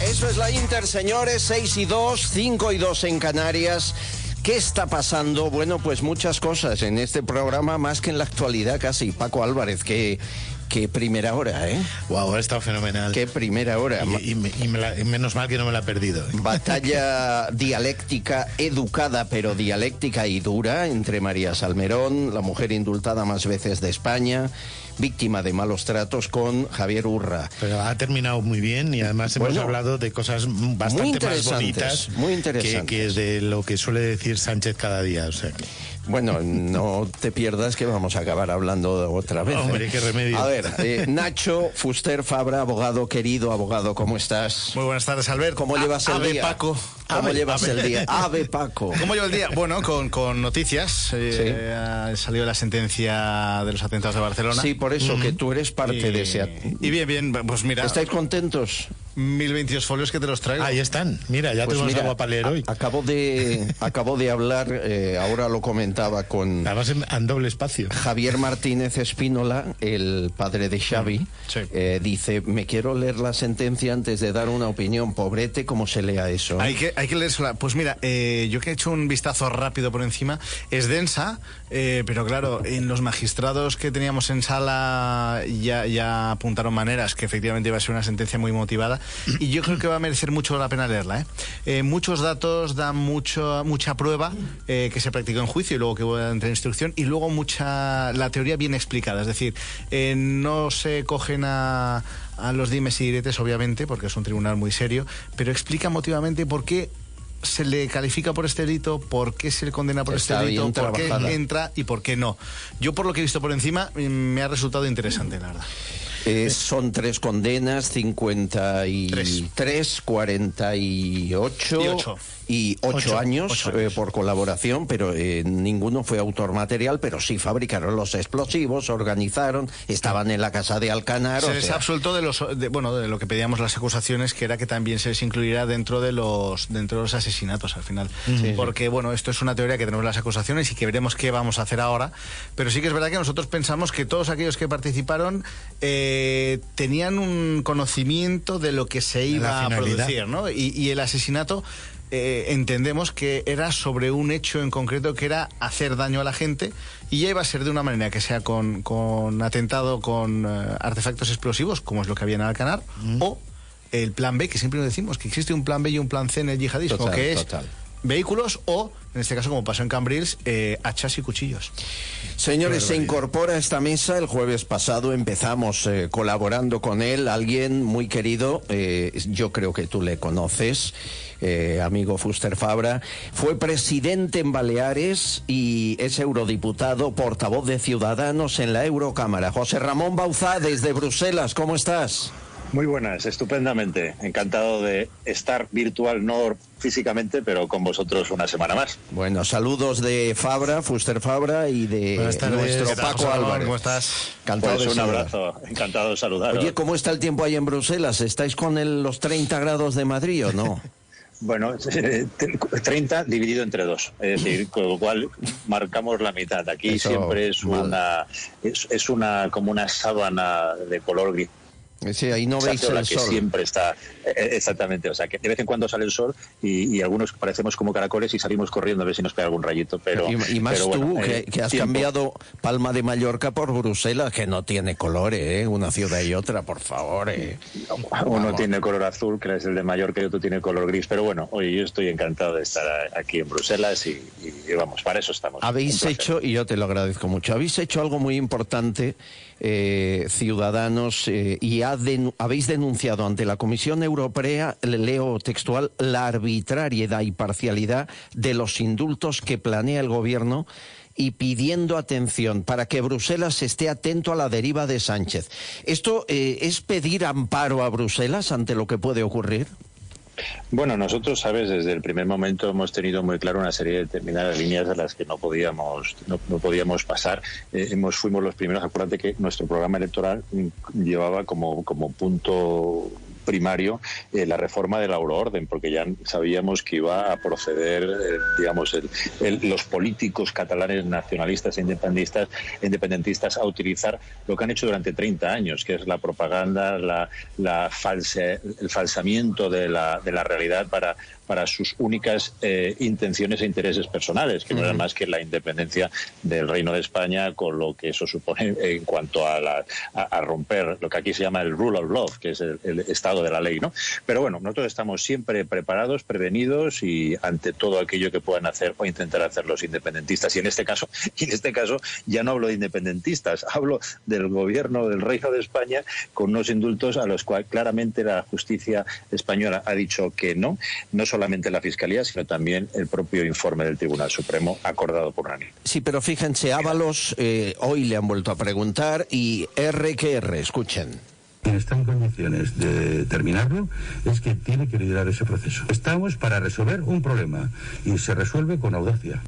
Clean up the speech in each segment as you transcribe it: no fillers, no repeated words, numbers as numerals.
Eso es la Inter, señores, 6-2, 5-2 en Canarias. ¿Qué está pasando? Bueno, pues muchas cosas en este programa, más que en la actualidad casi. Paco Álvarez, qué primera hora, ¿eh? Wow, ha estado fenomenal. Qué primera hora. Y menos mal que no me la he perdido. Batalla dialéctica educada, pero dialéctica y dura, entre María Salmerón, la mujer indultada más veces de España, víctima de malos tratos, con Javier Urra. Pero ha terminado muy bien y además hemos hablado de cosas bastante más bonitas, muy interesantes, que de lo que suele decir Sánchez cada día. O sea. Bueno, no te pierdas que vamos a acabar hablando otra vez. Hombre, qué remedio. A ver, Nacho Fuster Fabra, abogado, querido abogado, ¿cómo estás? Muy buenas tardes, Albert. ¿Cómo llevas el día? Paco. ¿Cómo llevas el día? Ave Paco. ¿Cómo llevo el día? Bueno, con noticias. Sí. Ha salido la sentencia de los atentados de Barcelona. Sí, por eso, que tú eres parte de ese... Y bien, pues mira... ¿Estáis contentos? 1022 folios que te los traigo. Ahí están, mira, ya tenemos agua para leer hoy. Acabo de hablar, ahora lo comentaba con... Además en doble espacio. Javier Martínez Espínola, el padre de Xavi, sí. Dice, me quiero leer la sentencia antes de dar una opinión. Pobrete, ¿cómo se lea eso? Hay que leérsela. Pues mira, yo que he hecho un vistazo rápido por encima, es densa, pero claro, en los magistrados que teníamos en sala ya apuntaron maneras que efectivamente iba a ser una sentencia muy motivada. Y yo creo que va a merecer mucho la pena leerla, muchos datos, dan mucha prueba que se practicó en juicio y luego que voy a entrar en instrucción, y luego la teoría bien explicada, es decir, no se cogen a los dimes y diretes, obviamente, porque es un tribunal muy serio, pero explica motivamente por qué se le califica por este delito, por qué se le condena por este delito, por qué entra y por qué no. Yo, por lo que he visto por encima, me ha resultado interesante, la verdad. Son 3 condenas, 53, 48 y 8 años por colaboración, pero ninguno fue autor material, pero sí fabricaron los explosivos, organizaron, estaban en la casa de Alcanar. Se les absuelto de lo que pedíamos las acusaciones, que era que también se les incluyera dentro de los asesinatos al final. Sí, porque, bueno, esto es una teoría que tenemos las acusaciones y que veremos qué vamos a hacer ahora, pero sí que es verdad que nosotros pensamos que todos aquellos que participaron tenían un conocimiento de lo que se iba a producir, ¿no? Y el asesinato entendemos que era sobre un hecho en concreto, que era hacer daño a la gente, y ya iba a ser de una manera que sea con atentado con artefactos explosivos, como es lo que había en Alcanar, o el plan B, que siempre decimos que existe un plan B y un plan C en el yihadismo, que es vehículos o, en este caso, como pasó en Cambrils, hachas y cuchillos. Señores, se incorpora a esta mesa. El jueves pasado empezamos colaborando con él, alguien muy querido, yo creo que tú le conoces, amigo Fuster Fabra. Fue presidente en Baleares y es eurodiputado, portavoz de Ciudadanos en la Eurocámara. José Ramón Bauzá, desde Bruselas, ¿cómo estás? Muy buenas, estupendamente. Encantado de estar virtual, no físicamente, pero con vosotros una semana más. Bueno, saludos de Fabra, Fuster Fabra, y de nuestro Paco Álvarez. ¿Cómo estás? Encantado pues un abrazo, encantado de saludaros. Oye, ¿cómo está el tiempo ahí en Bruselas? ¿Estáis con los 30 grados de Madrid o no? Bueno, 30 dividido entre 2, es decir, con lo cual marcamos la mitad. Aquí eso, siempre es como una sábana de color gris. Sí, ahí no veis el sol. Siempre está, exactamente, o sea, que de vez en cuando sale el sol y algunos parecemos como caracoles y salimos corriendo a ver si nos pega algún rayito, pero... Y más pero tú, bueno, que has cambiado Palma de Mallorca por Bruselas, que no tiene colores, una ciudad y otra, por favor. Uno tiene color azul, que es el de Mallorca, y otro tiene color gris, pero bueno, hoy yo estoy encantado de estar aquí en Bruselas y vamos, para eso estamos. Habéis hecho, y yo te lo agradezco mucho, habéis hecho algo muy importante, Ciudadanos, y habéis denunciado ante la Comisión Europea, leo textual, la arbitrariedad y parcialidad de los indultos que planea el gobierno, y pidiendo atención para que Bruselas esté atento a la deriva de Sánchez. ¿Esto es pedir amparo a Bruselas ante lo que puede ocurrir? Bueno, nosotros, sabes, desde el primer momento hemos tenido muy claro una serie de determinadas líneas de las que no podíamos pasar. Fuimos los primeros. Acuérdate que nuestro programa electoral llevaba como punto primario la reforma de la euroorden, porque ya sabíamos que iba a proceder, los políticos catalanes nacionalistas e independentistas a utilizar lo que han hecho durante 30 años, que es la propaganda, el falsamiento de la realidad para sus únicas intenciones e intereses personales, que no eran más que la independencia del Reino de España, con lo que eso supone en cuanto a romper lo que aquí se llama el rule of law, que es el estado de la ley, ¿no? Pero bueno, nosotros estamos siempre preparados, prevenidos y ante todo aquello que puedan hacer o intentar hacer los independentistas. Y en este caso ya no hablo de independentistas, hablo del gobierno del Reino de España con unos indultos a los cuales claramente la justicia española ha dicho que no solamente la Fiscalía, sino también el propio informe del Tribunal Supremo acordado por unanimidad. Sí, pero fíjense, Ábalos hoy le han vuelto a preguntar y ¿qué R? Escuchen. Quien está en condiciones de terminarlo es quien tiene que liderar ese proceso. Estamos para resolver un problema y se resuelve con audacia.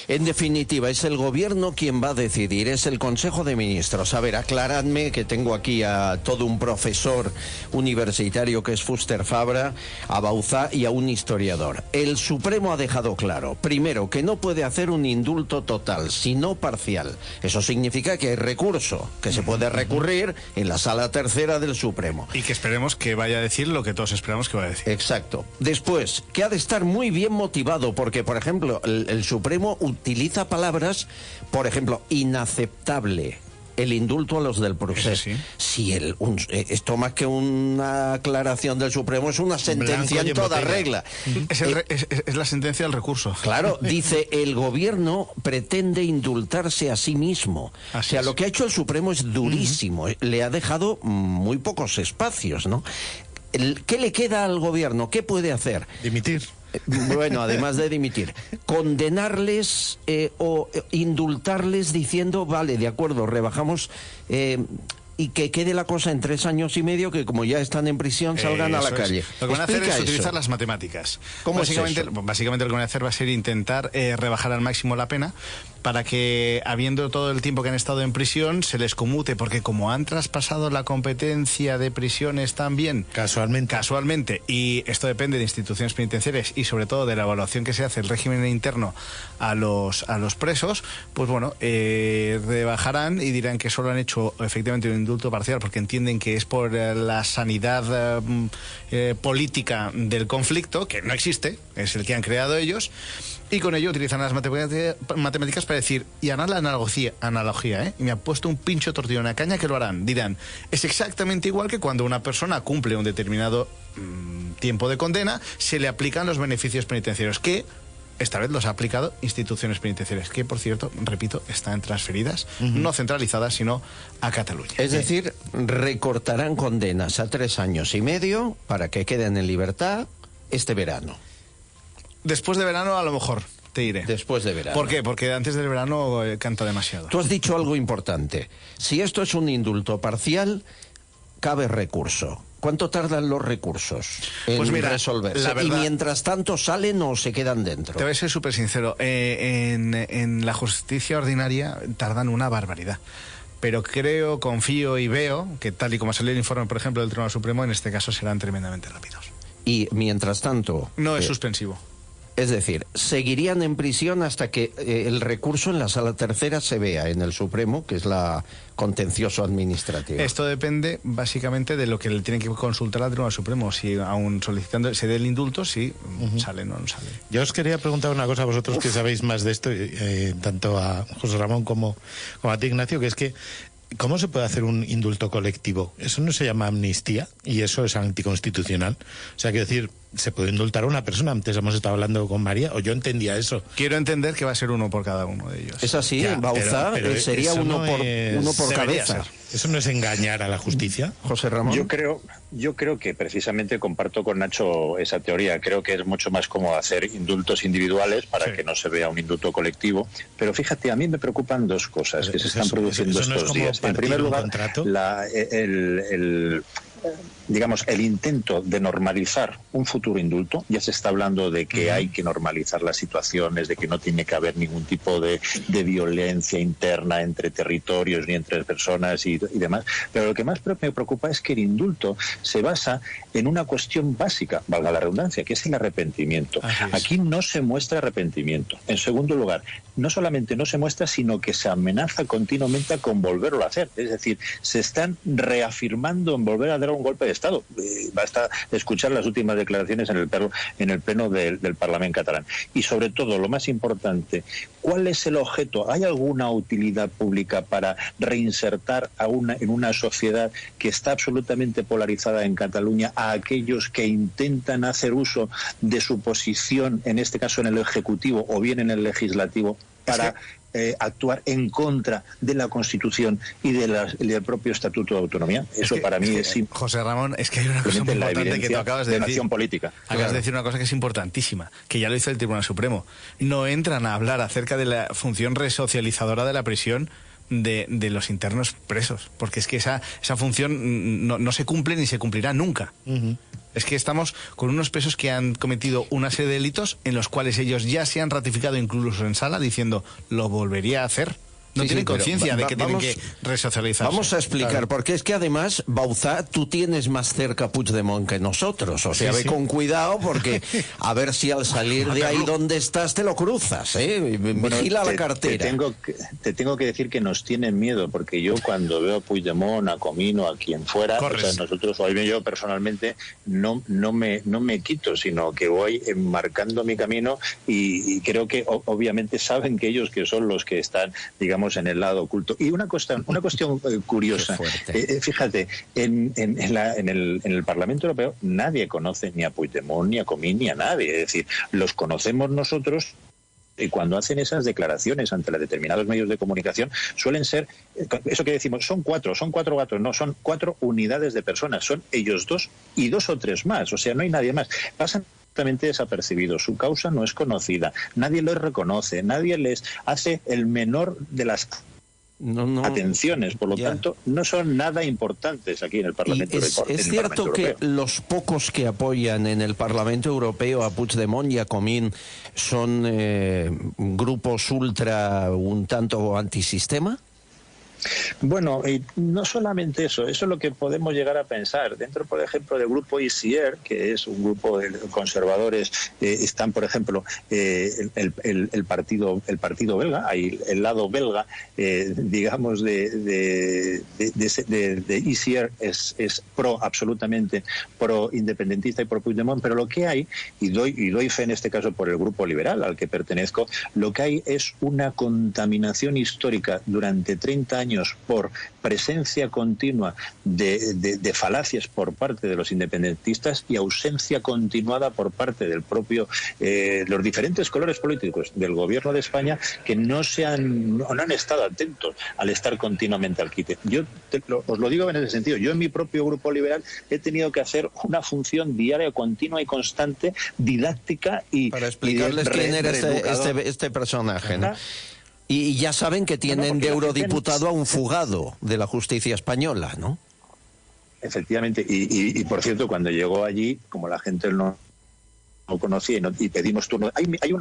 En definitiva, es el gobierno quien va a decidir, es el Consejo de Ministros. A ver, aclaradme que tengo aquí a todo un profesor universitario que es Fuster Fabra, a Bauzá y a un historiador. El Supremo ha dejado claro, primero, que no puede hacer un indulto total, sino parcial. Eso significa que hay recurso, que se puede recurrir en la Sala Tercera del Supremo. Y que esperemos que vaya a decir lo que todos esperamos que vaya a decir. Exacto. Después, que ha de estar muy bien motivado, porque, por ejemplo, el Supremo utiliza palabras, por ejemplo, inaceptable, el indulto a los del proceso. Sí. Esto más que una aclaración del Supremo es una sentencia en toda regla. Es la sentencia del recurso. Claro, dice, el gobierno pretende indultarse a sí mismo. Así lo que ha hecho el Supremo es durísimo. Le ha dejado muy pocos espacios, ¿no? ¿Qué le queda al gobierno? ¿Qué puede hacer? Dimitir. Bueno, además de dimitir, condenarles o indultarles diciendo, vale, de acuerdo, rebajamos y que quede la cosa en 3 años y medio, que como ya están en prisión salgan a la calle. Lo que van a hacer es utilizar las matemáticas. Básicamente lo que van a hacer va a ser intentar rebajar al máximo la pena para que, habiendo todo el tiempo que han estado en prisión, se les conmute, porque como han traspasado la competencia de prisiones también casualmente, y esto depende de instituciones penitenciarias y sobre todo de la evaluación que se hace el régimen interno a los presos, pues bueno, rebajarán y dirán que solo han hecho efectivamente un indulto parcial porque entienden que es por la sanidad política del conflicto, que no existe, es el que han creado ellos. Y con ello utilizan las matemáticas para decir, y harán la analogía, y me ha puesto un pincho tortillo en la caña que lo harán. Dirán, es exactamente igual que cuando una persona cumple un determinado tiempo de condena, se le aplican los beneficios penitenciarios, que esta vez los ha aplicado instituciones penitenciarias, que por cierto, repito, están transferidas, no centralizadas, sino a Cataluña. Es decir, recortarán condenas a 3 años y medio para que queden en libertad este verano. Después de verano, a lo mejor, te diré. Después de verano. ¿Por qué? Porque antes del verano canta demasiado. Tú has dicho algo importante. Si esto es un indulto parcial, cabe recurso. ¿Cuánto tardan los recursos en resolverse? ¿Y mientras tanto salen o se quedan dentro? Te voy a ser súper sincero. En la justicia ordinaria tardan una barbaridad. Pero creo, confío y veo que, tal y como salió el informe, por ejemplo, del Tribunal Supremo, en este caso serán tremendamente rápidos. Y mientras tanto... No es suspensivo. Es decir, seguirían en prisión hasta que el recurso en la Sala Tercera se vea en el Supremo, que es la contencioso administrativa. Esto depende básicamente de lo que le tienen que consultar al Tribunal Supremo. Si aún solicitando se dé el indulto, si sale o no sale. Yo os quería preguntar una cosa a vosotros que sabéis más de esto, tanto a José Ramón como a ti, Ignacio, que es que ¿cómo se puede hacer un indulto colectivo? Eso no se llama amnistía y eso es anticonstitucional. O sea, quiero decir, se puede indultar a una persona. Antes hemos estado hablando con María, o yo entendía eso. Quiero entender que va a ser uno por cada uno de ellos. Es así, Bauzá, sería uno por cabeza. ¿Eso no es engañar a la justicia? José Ramón. Yo creo que precisamente comparto con Nacho esa teoría. Creo que es mucho más cómodo hacer indultos individuales para que no se vea un indulto colectivo. Pero fíjate, a mí me preocupan 2 cosas que se están produciendo estos días. En primer lugar, digamos, el intento de normalizar un futuro indulto. Ya se está hablando de que hay que normalizar las situaciones, de que no tiene que haber ningún tipo de violencia interna entre territorios ni entre personas y demás. Pero lo que más me preocupa es que el indulto se basa en una cuestión básica, valga la redundancia, que es el arrepentimiento. Aquí no se muestra arrepentimiento. En segundo lugar, no solamente no se muestra, sino que se amenaza continuamente con volverlo a hacer. Es decir, se están reafirmando en volver a dar un golpe de Estado. Basta escuchar las últimas declaraciones en el pleno del Parlamento catalán. Y sobre todo, lo más importante, ¿cuál es el objeto? ¿Hay alguna utilidad pública para reinsertar en una sociedad que está absolutamente polarizada en Cataluña a aquellos que intentan hacer uso de su posición, en este caso en el Ejecutivo o bien en el Legislativo, para actuar en contra de la Constitución y del propio Estatuto de Autonomía? Eso para mí es... José Ramón, es que hay una cosa muy importante que tú acabas de decir. Política. Acabas de decir una cosa que es importantísima, que ya lo dice el Tribunal Supremo. No entran a hablar acerca de la función resocializadora de la prisión de los internos presos, porque es que esa función no se cumple ni se cumplirá nunca. Es que estamos con unos presos que han cometido una serie de delitos en los cuales ellos ya se han ratificado incluso en sala diciendo lo volvería a hacer. No tienen conciencia de que tienen que resocializarse. Vamos a explicar, porque es que además, Bauzá, tú tienes más cerca a Puigdemont que nosotros. O sea, ve con cuidado, porque a ver si al salir de ahí donde estás te lo cruzas, ¿eh? Vigila la cartera. Te tengo que decir que nos tienen miedo, porque yo cuando veo a Puigdemont, a Comino, a quien fuera, o sea, nosotros, o yo personalmente, no me quito, sino que voy marcando mi camino y creo que obviamente saben que ellos que son los que están, digamos, en el lado oculto. Y una cuestión curiosa, fíjate, en el Parlamento Europeo nadie conoce ni a Puigdemont, ni a Comín, ni a nadie. Es decir, los conocemos nosotros. Y cuando hacen esas declaraciones ante determinados medios de comunicación, suelen ser, eso que decimos, son cuatro gatos, no, son 4 unidades de personas, son ellos 2 y 2 o 3 más, o sea, no hay nadie más. Pasan completamente desapercibidos, su causa no es conocida, nadie los reconoce, nadie les hace el menor de las atenciones, por lo tanto no son nada importantes aquí en el Parlamento Europeo. Es cierto que los pocos que apoyan en el Parlamento Europeo a Puigdemont y a Comín son grupos ultra un tanto antisistema. Bueno, y no solamente eso es lo que podemos llegar a pensar. Dentro, por ejemplo, del grupo ICR, que es un grupo de conservadores, están, por ejemplo, el partido belga, hay el lado belga, digamos, de ICR es absolutamente pro independentista y pro Puigdemont, pero lo que hay, y doy fe en este caso por el grupo liberal al que pertenezco, lo que hay es una contaminación histórica durante 30 años por presencia continua de falacias por parte de los independentistas y ausencia continuada por parte del propio los diferentes colores políticos del gobierno de España, que no han estado atentos al estar continuamente al quite. Yo os lo digo en ese sentido. Yo en mi propio grupo liberal he tenido que hacer una función diaria, continua y constante, didáctica y para explicarles quién era este personaje, ¿no? Y ya saben que tienen de eurodiputado a un fugado de la justicia española, ¿no? Efectivamente. Y por cierto, cuando llegó allí, como la gente no conocía y pedimos turno, hay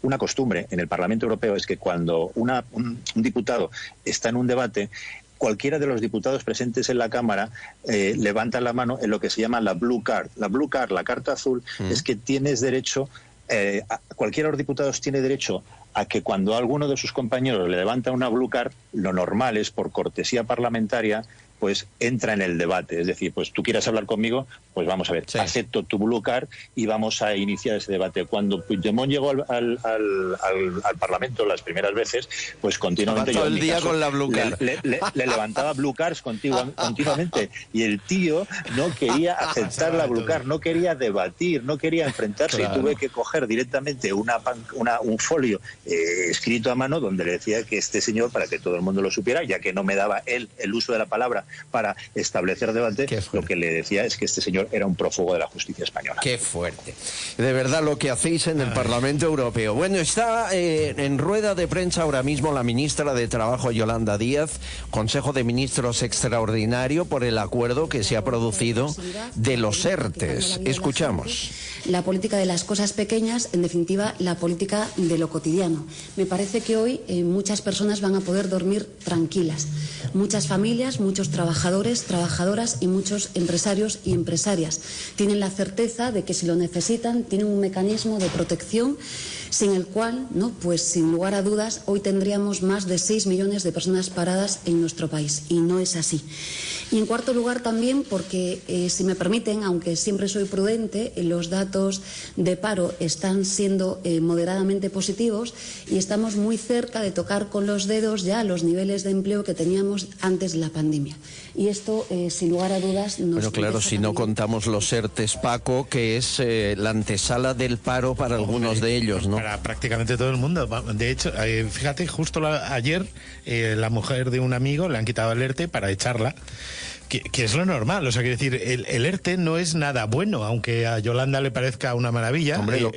una costumbre en el Parlamento Europeo, es que cuando un diputado está en un debate, cualquiera de los diputados presentes en la Cámara levanta la mano en lo que se llama la blue card. La blue card, la carta azul, es que tienes derecho, cualquiera de los diputados tiene derecho a que cuando alguno de sus compañeros le levanta una blue card, lo normal es, por cortesía parlamentaria, pues entra en el debate. Es decir, pues tú quieres hablar conmigo, pues vamos a ver, acepto tu blue card y vamos a iniciar ese debate. Cuando Puigdemont llegó al Parlamento las primeras veces, pues continuamente todo el día con la blue card. Le levantaba blue cards continuamente, y el tío no quería aceptar la blue card, no quería debatir, no quería enfrentarse, claro. Y tuve que coger directamente un folio escrito a mano donde le decía que este señor, para que todo el mundo lo supiera, ya que no me daba él el uso de la palabra para establecer debate, lo que le decía es que este señor anterior era un prófugo de la justicia española. Qué fuerte. De verdad lo que hacéis en el Parlamento Europeo. Bueno, está en rueda de prensa ahora mismo la ministra de Trabajo, Yolanda Díaz, Consejo de Ministros extraordinario por el acuerdo que se ha producido de los ERTEs. Escuchamos. La política de las cosas pequeñas, en definitiva, la política de lo cotidiano. Me parece que hoy muchas personas van a poder dormir tranquilas. Muchas familias, muchos trabajadores, trabajadoras y muchos empresarios y empresarias tienen la certeza de que si lo necesitan tienen un mecanismo de protección sin el cual, pues sin lugar a dudas, hoy tendríamos más de 6 millones de personas paradas en nuestro país, y no es así. Y en cuarto lugar también porque, si me permiten, aunque siempre soy prudente, los datos de paro están siendo moderadamente positivos y estamos muy cerca de tocar con los dedos ya los niveles de empleo que teníamos antes de la pandemia. Y esto, sin lugar a dudas, nos... Bueno, claro, si no contamos los ERTEs, Paco, que es la antesala del paro para algunos de ellos, ¿no? Para prácticamente todo el mundo. De hecho, fíjate, justo ayer la mujer de un amigo le han quitado el ERTE para echarla. Que es lo normal, o sea, quiero decir, el ERTE no es nada bueno, aunque a Yolanda le parezca una maravilla. Hombre,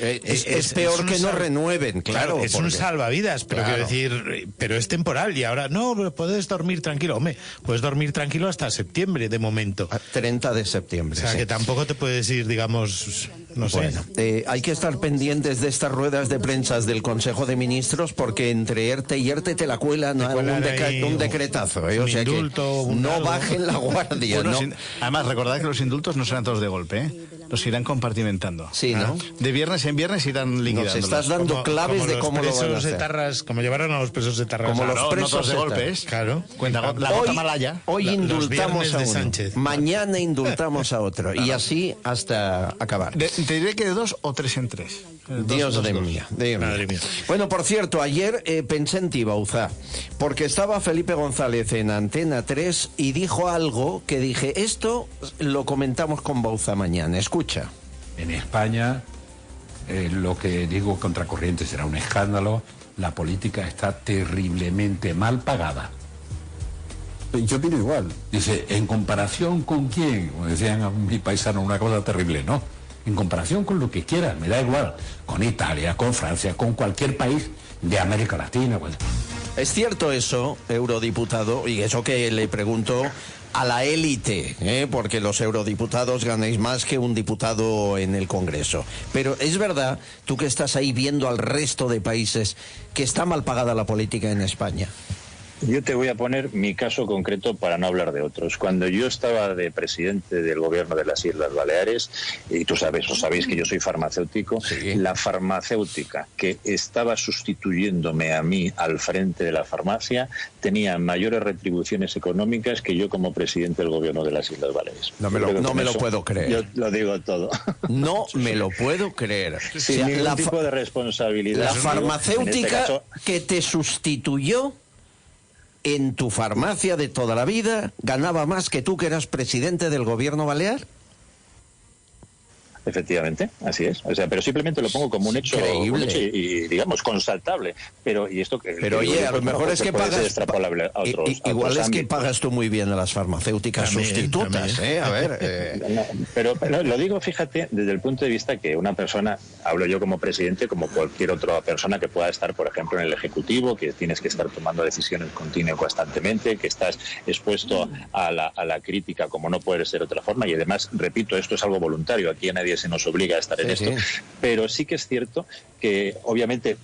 es peor que no renueven, claro. Es un salvavidas, pero quiero decir, pero es temporal y ahora, no, puedes dormir tranquilo. Hombre, puedes dormir tranquilo hasta septiembre, de momento. 30 de septiembre, O sea, que tampoco te puedes ir, digamos, no sé. Hay que estar pendientes de estas ruedas de prensa del Consejo de Ministros, porque entre ERTE y ERTE te la cuelan un decretazo, o sea indulto, que no bajen la guardia, ¿no? Además, recordad que los indultos no serán todos de golpe, los irán compartimentando. Sí, ¿no? De viernes en viernes irán liquidando. Nos estás dando claves de cómo lo van a hacer. Tarras, como llevaron a los presos de Tarras. Como los presos de golpes. Claro. Cuenta la gota malaya. Hoy indultamos a uno. Sánchez. Mañana indultamos a otro. Y así hasta acabar. Te diré que de 2 o 3 en 3. Dios de mía. Madre mía. Bueno, por cierto, ayer pensé en ti, Bauzá, porque estaba Felipe González en Antena 3 y dijo algo que dije, esto lo comentamos con Bauzá mañana. Escucha. En España, lo que digo contracorriente será un escándalo. La política está terriblemente mal pagada. Yo opino igual. Dice, ¿en comparación con quién? Como decían a mi paisano, una cosa terrible, ¿no? En comparación con lo que quieras, me da igual. Con Italia, con Francia, con cualquier país de América Latina. Pues. ¿Es cierto eso, eurodiputado? Y eso que le pregunto a la élite, porque los eurodiputados ganáis más que un diputado en el Congreso. Pero es verdad, tú que estás ahí viendo al resto de países, que está mal pagada la política en España. Yo te voy a poner mi caso concreto para no hablar de otros. Cuando yo estaba de presidente del gobierno de las Islas Baleares, y tú sabéis que yo soy farmacéutico, sí. La farmacéutica que estaba sustituyéndome a mí al frente de la farmacia tenía mayores retribuciones económicas que yo como presidente del gobierno de las Islas Baleares. No me lo puedo creer. Yo lo digo todo. No me lo puedo creer. Sin ningún tipo de responsabilidad. La farmacéutica en este caso, que te sustituyó en tu farmacia de toda la vida, ganaba más que tú, que eras presidente del gobierno balear. Efectivamente, así es. O sea, pero simplemente lo pongo como un hecho y digamos constatable. Pero oye, a lo mejor es que pagas extrapolable a otros, igual es que pagas tú muy bien a las farmacéuticas sustitutas, a ver. Pero lo digo, fíjate, desde el punto de vista que una persona, hablo yo como presidente, como cualquier otra persona que pueda estar, por ejemplo, en el Ejecutivo, que tienes que estar tomando decisiones continuas constantemente, que estás expuesto a la crítica como no puede ser de otra forma, y además, repito, esto es algo voluntario, aquí a nadie se nos obliga a estar en esto, pero sí que es cierto que obviamente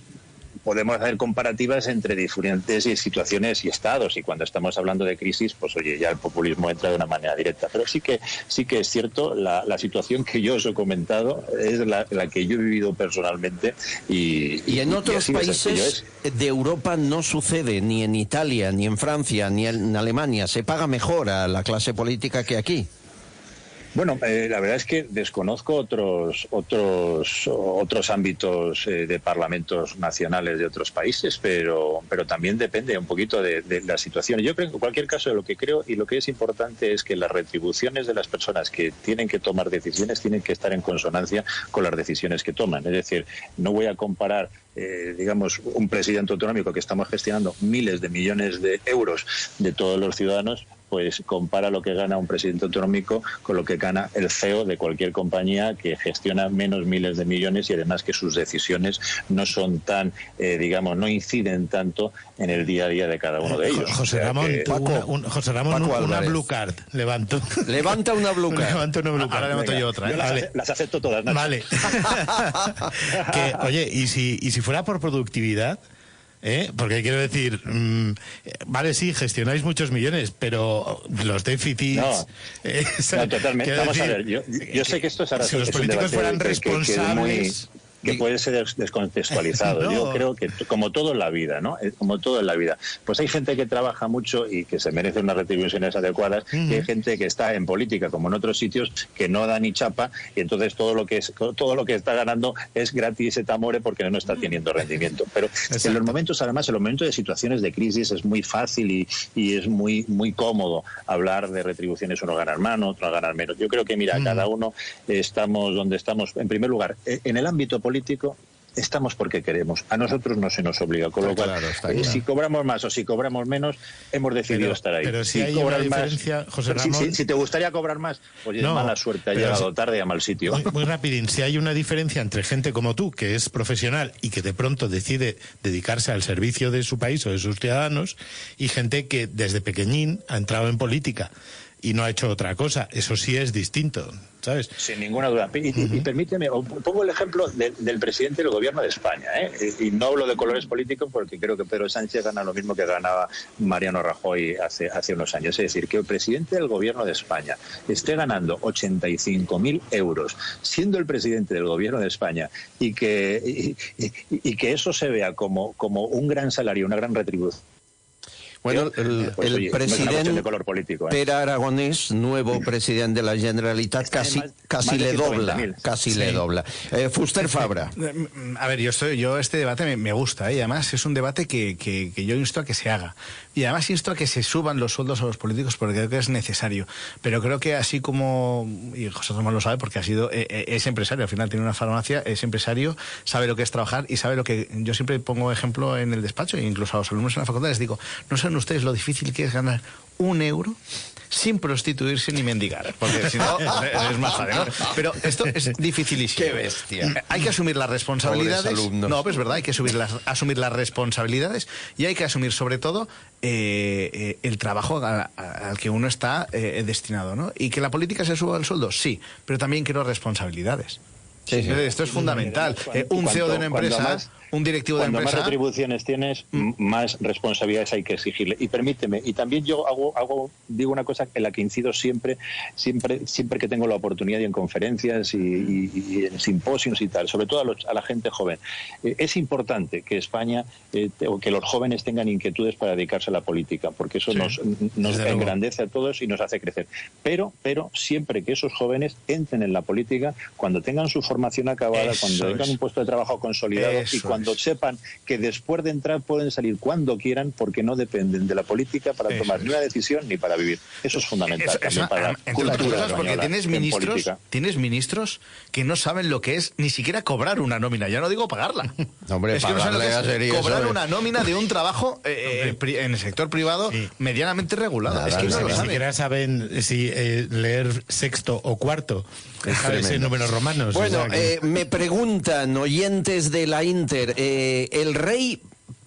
podemos hacer comparativas entre diferentes situaciones y estados, y cuando estamos hablando de crisis, pues oye, ya el populismo entra de una manera directa, pero sí que es cierto, la situación que yo os he comentado es la que yo he vivido personalmente y en otros países de Europa no sucede, ni en Italia, ni en Francia, ni en Alemania, se paga mejor a la clase política que aquí. Bueno, la verdad es que desconozco otros ámbitos de parlamentos nacionales de otros países, pero también depende un poquito de la situación. Yo creo que en cualquier caso lo que creo y lo que es importante es que las retribuciones de las personas que tienen que tomar decisiones tienen que estar en consonancia con las decisiones que toman. Es decir, no voy a comparar digamos, un presidente autonómico que estamos gestionando miles de millones de euros de todos los ciudadanos pues compara lo que gana un presidente autonómico con lo que gana el CEO de cualquier compañía que gestiona menos miles de millones y además que sus decisiones no son tan, digamos, no inciden tanto en el día a día de cada uno de ellos. José Ramón, una blue card, levanto. Levanta una blue card. Levanto una blue card. Ahora levanto yo otra. Yo las acepto todas, Nacho. Vale. Oye, ¿y si fuera por productividad? Porque quiero decir, vale, sí, gestionáis muchos millones, pero los déficits... No, totalmente. Vamos a ver, yo sé que esto es... Si los políticos fueran responsables... Que puede ser descontextualizado. No. Yo creo que como todo en la vida, ¿no? Como todo en la vida. Pues hay gente que trabaja mucho y que se merece unas retribuciones adecuadas, y hay gente que está en política, como en otros sitios, que no da ni chapa, y entonces todo lo que está ganando es gratis et amore porque no está teniendo rendimiento. Pero en los momentos, además, en los momentos de situaciones de crisis es muy fácil y es muy cómodo hablar de retribuciones, uno ganar más, otro ganar menos. Yo creo que, mira, cada uno estamos donde estamos. En primer lugar, en el ámbito político estamos porque queremos. A nosotros no se nos obliga, con lo cual, si cobramos más o si cobramos menos, hemos decidido estar ahí. Pero si hay una diferencia, José Ramón... Si te gustaría cobrar más, pues es mala suerte, ha llegado tarde a mal sitio. Muy rapidín, si hay una diferencia entre gente como tú, que es profesional y que de pronto decide dedicarse al servicio de su país o de sus ciudadanos, y gente que desde pequeñín ha entrado en política y no ha hecho otra cosa, eso sí es distinto, ¿sabes? Sin ninguna duda. Y permíteme, pongo el ejemplo del presidente del gobierno de España, y no hablo de colores políticos porque creo que Pedro Sánchez gana lo mismo que ganaba Mariano Rajoy hace unos años. Es decir, que el presidente del gobierno de España esté ganando 85.000 euros siendo el presidente del gobierno de España y que eso se vea como un gran salario, una gran retribución. Bueno, el presidente de color político, Pere Aragonès, nuevo presidente de la Generalitat, casi le dobla. Fuster Fabra. A ver, yo este debate me gusta, y además es un debate que yo insto a que se haga. Y además insto a que se suban los sueldos a los políticos porque creo que es necesario. Pero creo que así como, y José Ramón lo sabe porque es empresario, al final tiene una farmacia, es empresario, sabe lo que es trabajar y sabe lo que... Yo siempre pongo ejemplo en el despacho, e incluso a los alumnos en la facultad les digo, no saben ustedes lo difícil que es ganar 1 euro sin prostituirse ni mendigar, porque si no es más fácil, ¿no? Pero esto es dificilísimo. ¡Qué bestia! Hay que asumir las responsabilidades. No, pues es verdad, hay que asumir las responsabilidades y hay que asumir sobre todo el trabajo al que uno está destinado, ¿no? Y que la política se suba al sueldo, sí, pero también quiero responsabilidades. Sí. Esto es fundamental. Un CEO de una empresa, un directivo de empresa... Cuando más retribuciones tienes, más responsabilidades hay que exigirle. Y permíteme, y también yo digo una cosa en la que incido siempre que tengo la oportunidad, y en conferencias y en simposios y tal, sobre todo a la gente joven. Es importante que España, o que los jóvenes tengan inquietudes para dedicarse a la política, porque eso nos engrandece a todos y nos hace crecer. Pero siempre que esos jóvenes entren en la política, cuando tengan su formación acabada, cuando tengan un puesto de trabajo consolidado y cuando sepan que después de entrar pueden salir cuando quieran porque no dependen de la política para tomar ni una decisión ni para vivir. Eso es fundamental también para la cultura. Porque tienes ministros que no saben lo que es ni siquiera cobrar una nómina, ya no digo pagarla. Hombre, es que no saben lo que es cobrar una nómina de un trabajo en el sector privado medianamente regulado. Es que no ni siquiera saben si leer sexto o cuarto. Ese números romanos. Bueno, me preguntan oyentes de la Inter, ¿el rey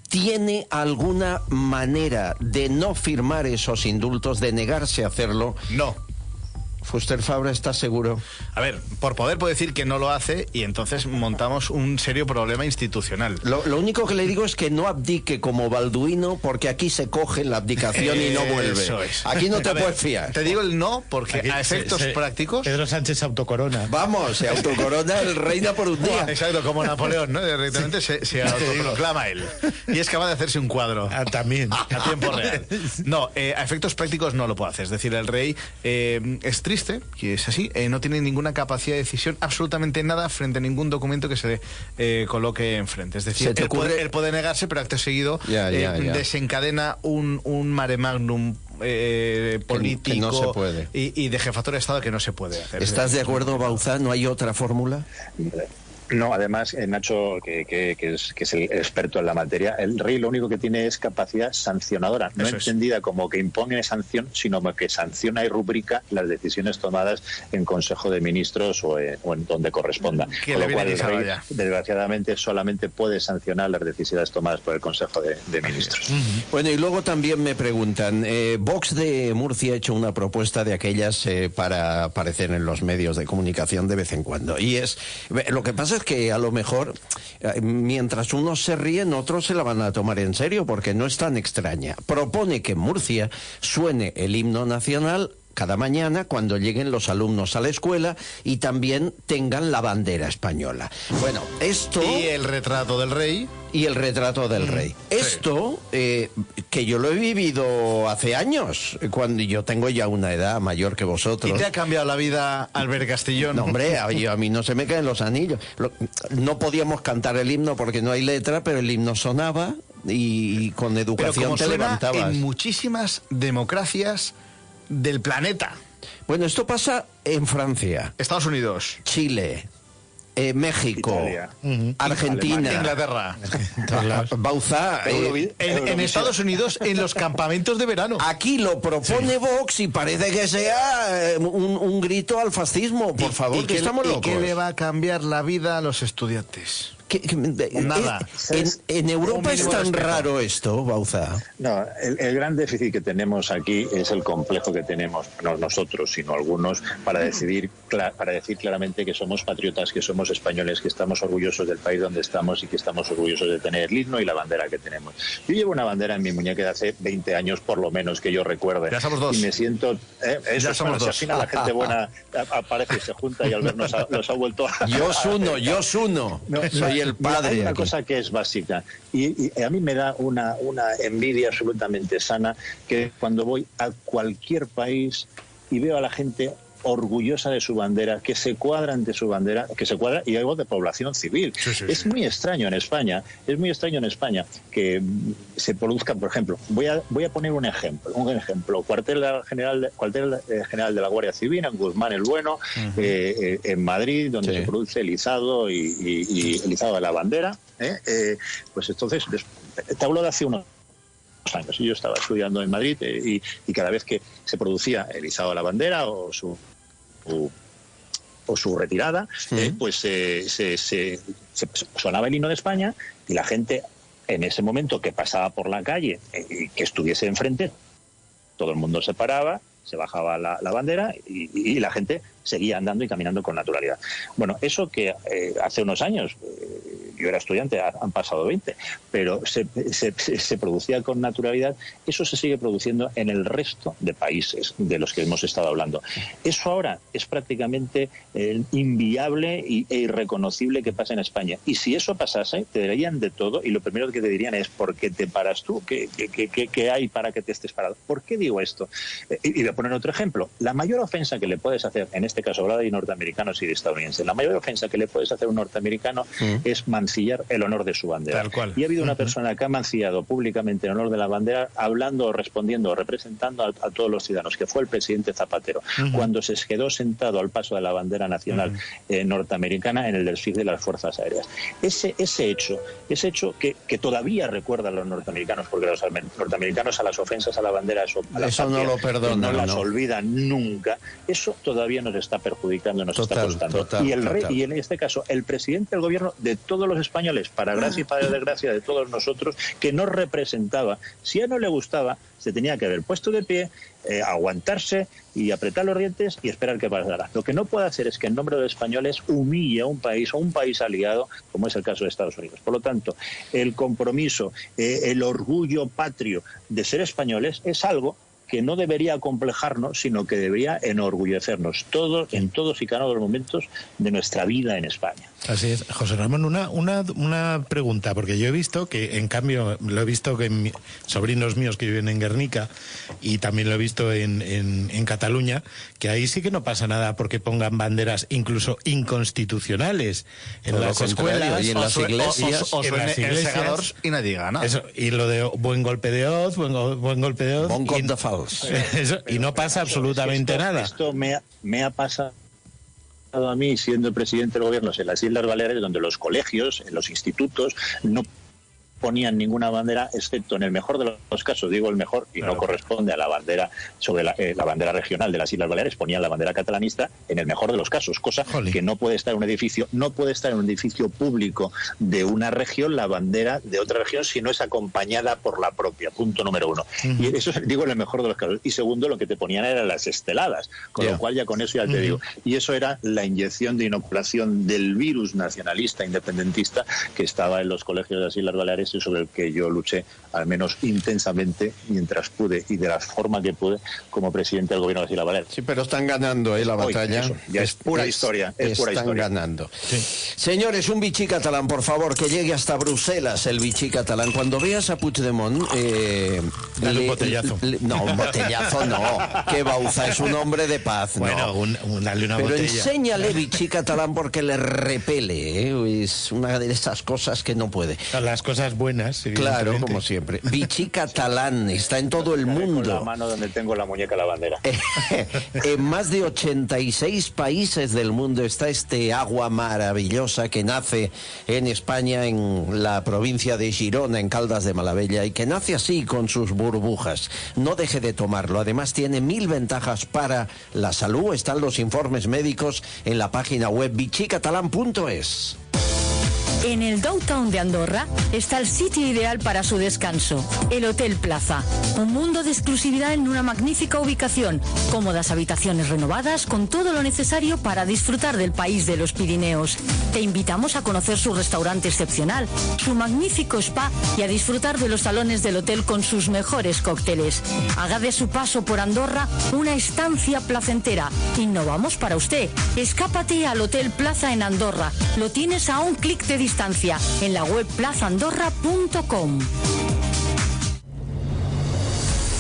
tiene alguna manera de no firmar esos indultos, de negarse a hacerlo? No. Fuster Fabra, ¿estás seguro? A ver, por poder puedo decir que no lo hace y entonces montamos un serio problema institucional. Lo único que le digo es que no abdique como Balduino, porque aquí se coge la abdicación y no vuelve. Eso es. Aquí no te puedes fiar. Te digo el no porque aquí, a efectos prácticos... Pedro Sánchez autocorona. Vamos, se autocorona el reina por un día. Exacto, como Napoleón, ¿no? Directamente se autoproclama él. Y es capaz de hacerse un cuadro. También. A tiempo real. No, a efectos prácticos no lo puede hacer. Es decir, el rey es triste, que es así, no tiene ninguna capacidad de decisión, absolutamente nada, frente a ningún documento que se le coloque enfrente. Es decir, él puede negarse, pero acto seguido desencadena un mare magnum político que no se puede. Y de jefatura de Estado que no se puede hacer. ¿Estás de acuerdo, Bauzá? ¿No hay otra fórmula? No, además, Nacho, que es el experto en la materia, el rey lo único que tiene es capacidad sancionadora, no entendida como que impone sanción, sino que sanciona y rubrica las decisiones tomadas en Consejo de Ministros o en donde corresponda. Con lo cual, el rey, desgraciadamente, solamente puede sancionar las decisiones tomadas por el Consejo de Ministros. Bueno, y luego también me preguntan, Vox de Murcia ha hecho una propuesta de aquellas para aparecer en los medios de comunicación de vez en cuando, y es, lo que pasa es que a lo mejor mientras unos se ríen, otros se la van a tomar en serio, porque no es tan extraña. Propone que en Murcia suene el himno nacional cada mañana cuando lleguen los alumnos a la escuela y también tengan la bandera española. Bueno, esto... Y el retrato del rey. Y el retrato del rey. Esto, que yo lo he vivido hace años, cuando yo tengo ya una edad mayor que vosotros. ¿Y te ha cambiado la vida, Albert Castellón? No, hombre, a mí no se me caen los anillos. No podíamos cantar el himno porque no hay letra, pero el himno sonaba y con educación te levantabas. En muchísimas democracias del planeta. Bueno, esto pasa en Francia, Estados Unidos, Chile, México, Argentina, Inglaterra, Bauzá, en Estados Unidos, en los campamentos de verano. Aquí lo propone Vox y parece que sea un grito al fascismo. Por favor, que estamos locos. ¿Y qué le va a cambiar la vida a los estudiantes? Nada. En Europa es tan raro esto, Bauzá. No, el gran déficit que tenemos aquí es el complejo que tenemos, no nosotros, sino algunos, para decir claramente que somos patriotas, que somos españoles, que estamos orgullosos del país donde estamos y que estamos orgullosos de tener el himno y la bandera que tenemos. Yo llevo una bandera en mi muñeca de hace 20 años, por lo menos, que yo recuerde. Ya somos dos. Y me siento... ya somos dos. Si al final la gente buena aparece y se junta y al vernos los ha vuelto a... Yo uno. No, soy el padre. Hay una cosa que es básica y a mí me da una envidia absolutamente sana, que cuando voy a cualquier país y veo a la gente orgullosa de su bandera, que se cuadra ante su bandera, que se cuadra, y algo de población civil. Es muy extraño en España que se produzca, por ejemplo, voy a poner un ejemplo, cuartel general de la Guardia Civil en Guzmán el Bueno, en Madrid, donde se produce el izado y el izado de la bandera, pues entonces, te hablo de hace unos años. Yo estaba estudiando en Madrid y cada vez que se producía el izado de la bandera o su retirada, pues se sonaba el himno de España y la gente en ese momento que pasaba por la calle y que estuviese enfrente, todo el mundo se paraba, se bajaba la bandera y la gente seguía andando y caminando con naturalidad. Bueno, eso que hace unos años, yo era estudiante, han pasado 20, pero se producía con naturalidad, eso se sigue produciendo en el resto de países de los que hemos estado hablando. Eso ahora es prácticamente inviable e irreconocible que pase en España. Y si eso pasase, te dirían de todo, y lo primero que te dirían es: ¿por qué te paras tú? ¿Qué hay para que te estés parado? ¿Por qué digo esto? Y voy a poner otro ejemplo. La mayor ofensa que le puedes hacer, en este caso hablaba de norteamericanos y de estadounidenses, la mayor ofensa que le puedes hacer a un norteamericano es mancillar el honor de su bandera. Tal cual. Y ha habido una persona que ha mancillado públicamente el honor de la bandera, hablando, respondiendo, representando a todos los ciudadanos, que fue el presidente Zapatero, cuando se quedó sentado al paso de la bandera nacional norteamericana en el desfile de las Fuerzas Aéreas. Ese hecho que todavía recuerdan los norteamericanos, porque los norteamericanos a las ofensas a la bandera, eso no lo perdonan, no las olvidan nunca, eso todavía nos está perjudicando, nos está costando. Y el rey, y en este caso el presidente del gobierno de todos los españoles, para gracia y para desgracia de todos nosotros, que nos representaba, si a él no le gustaba, se tenía que haber puesto de pie, aguantarse y apretar los dientes y esperar que pasara. Lo que no puede hacer es que en nombre de los españoles humille a un país o un país aliado, como es el caso de Estados Unidos. Por lo tanto, el compromiso, el orgullo patrio de ser españoles es algo que no debería acomplejarnos, sino que debería enorgullecernos en todos y cada uno de los momentos de nuestra vida en España. Así es. José Ramón, una pregunta, porque yo he visto que, en cambio, lo he visto que sobrinos míos que viven en Guernica, y también lo he visto en Cataluña, que ahí sí que no pasa nada porque pongan banderas incluso inconstitucionales en las escuelas y en las iglesias. O en el segador y nadie gana. Eso, y lo de buen golpe de hoz, buen golpe de hoz. Bon cop de fals. Eso, y no pasa absolutamente nada. Esto me ha pasado a mí, siendo el presidente del gobierno en las Islas Baleares, donde los colegios, en los institutos, no ponían ninguna bandera, excepto en el mejor de los casos, digo el mejor, y no corresponde a la bandera sobre la bandera regional de las Islas Baleares, ponían la bandera catalanista en el mejor de los casos, cosa que no puede estar en un edificio público de una región la bandera de otra región si no es acompañada por la propia, punto número uno. Y eso digo en el mejor de los casos. Y segundo, lo que te ponían eran las esteladas, con lo cual ya con eso ya te digo. Y eso era la inyección de inoculación del virus nacionalista independentista que estaba en los colegios de las Islas Baleares, y sobre el que yo luché al menos intensamente mientras pude y de la forma que pude como presidente del gobierno de las Islas Baleares. Sí, pero están ganando la batalla. Eso, ya es pura historia. Están ganando. Sí. Señores, un Vichy catalán, por favor, que llegue hasta Bruselas el Vichy catalán. Cuando veas a Puigdemont... dale un botellazo. No, un botellazo no. Que Bauza es un hombre de paz. Bueno, no. Dale una pero botella. Enséñale Vichy catalán porque le repele. Es una de esas cosas que no puede. Las cosas buenas, claro, como siempre. Vichy catalán está en todo el mundo. Con la mano donde tengo la muñeca la bandera. En más de 86 países del mundo está este agua maravillosa que nace en España, en la provincia de Girona, en Caldas de Malavella, y que nace así con sus burbujas. No deje de tomarlo. Además tiene 1000 ventajas para la salud. Están los informes médicos en la página web vichycatalan.es. En el Downtown de Andorra está el sitio ideal para su descanso, el Hotel Plaza. Un mundo de exclusividad en una magnífica ubicación, cómodas habitaciones renovadas con todo lo necesario para disfrutar del país de los Pirineos. Te invitamos a conocer su restaurante excepcional, su magnífico spa y a disfrutar de los salones del hotel con sus mejores cócteles. Haga de su paso por Andorra una estancia placentera. Innovamos para usted. Escápate al Hotel Plaza en Andorra. Lo tienes a un clic de distancia en la web plazaandorra.com.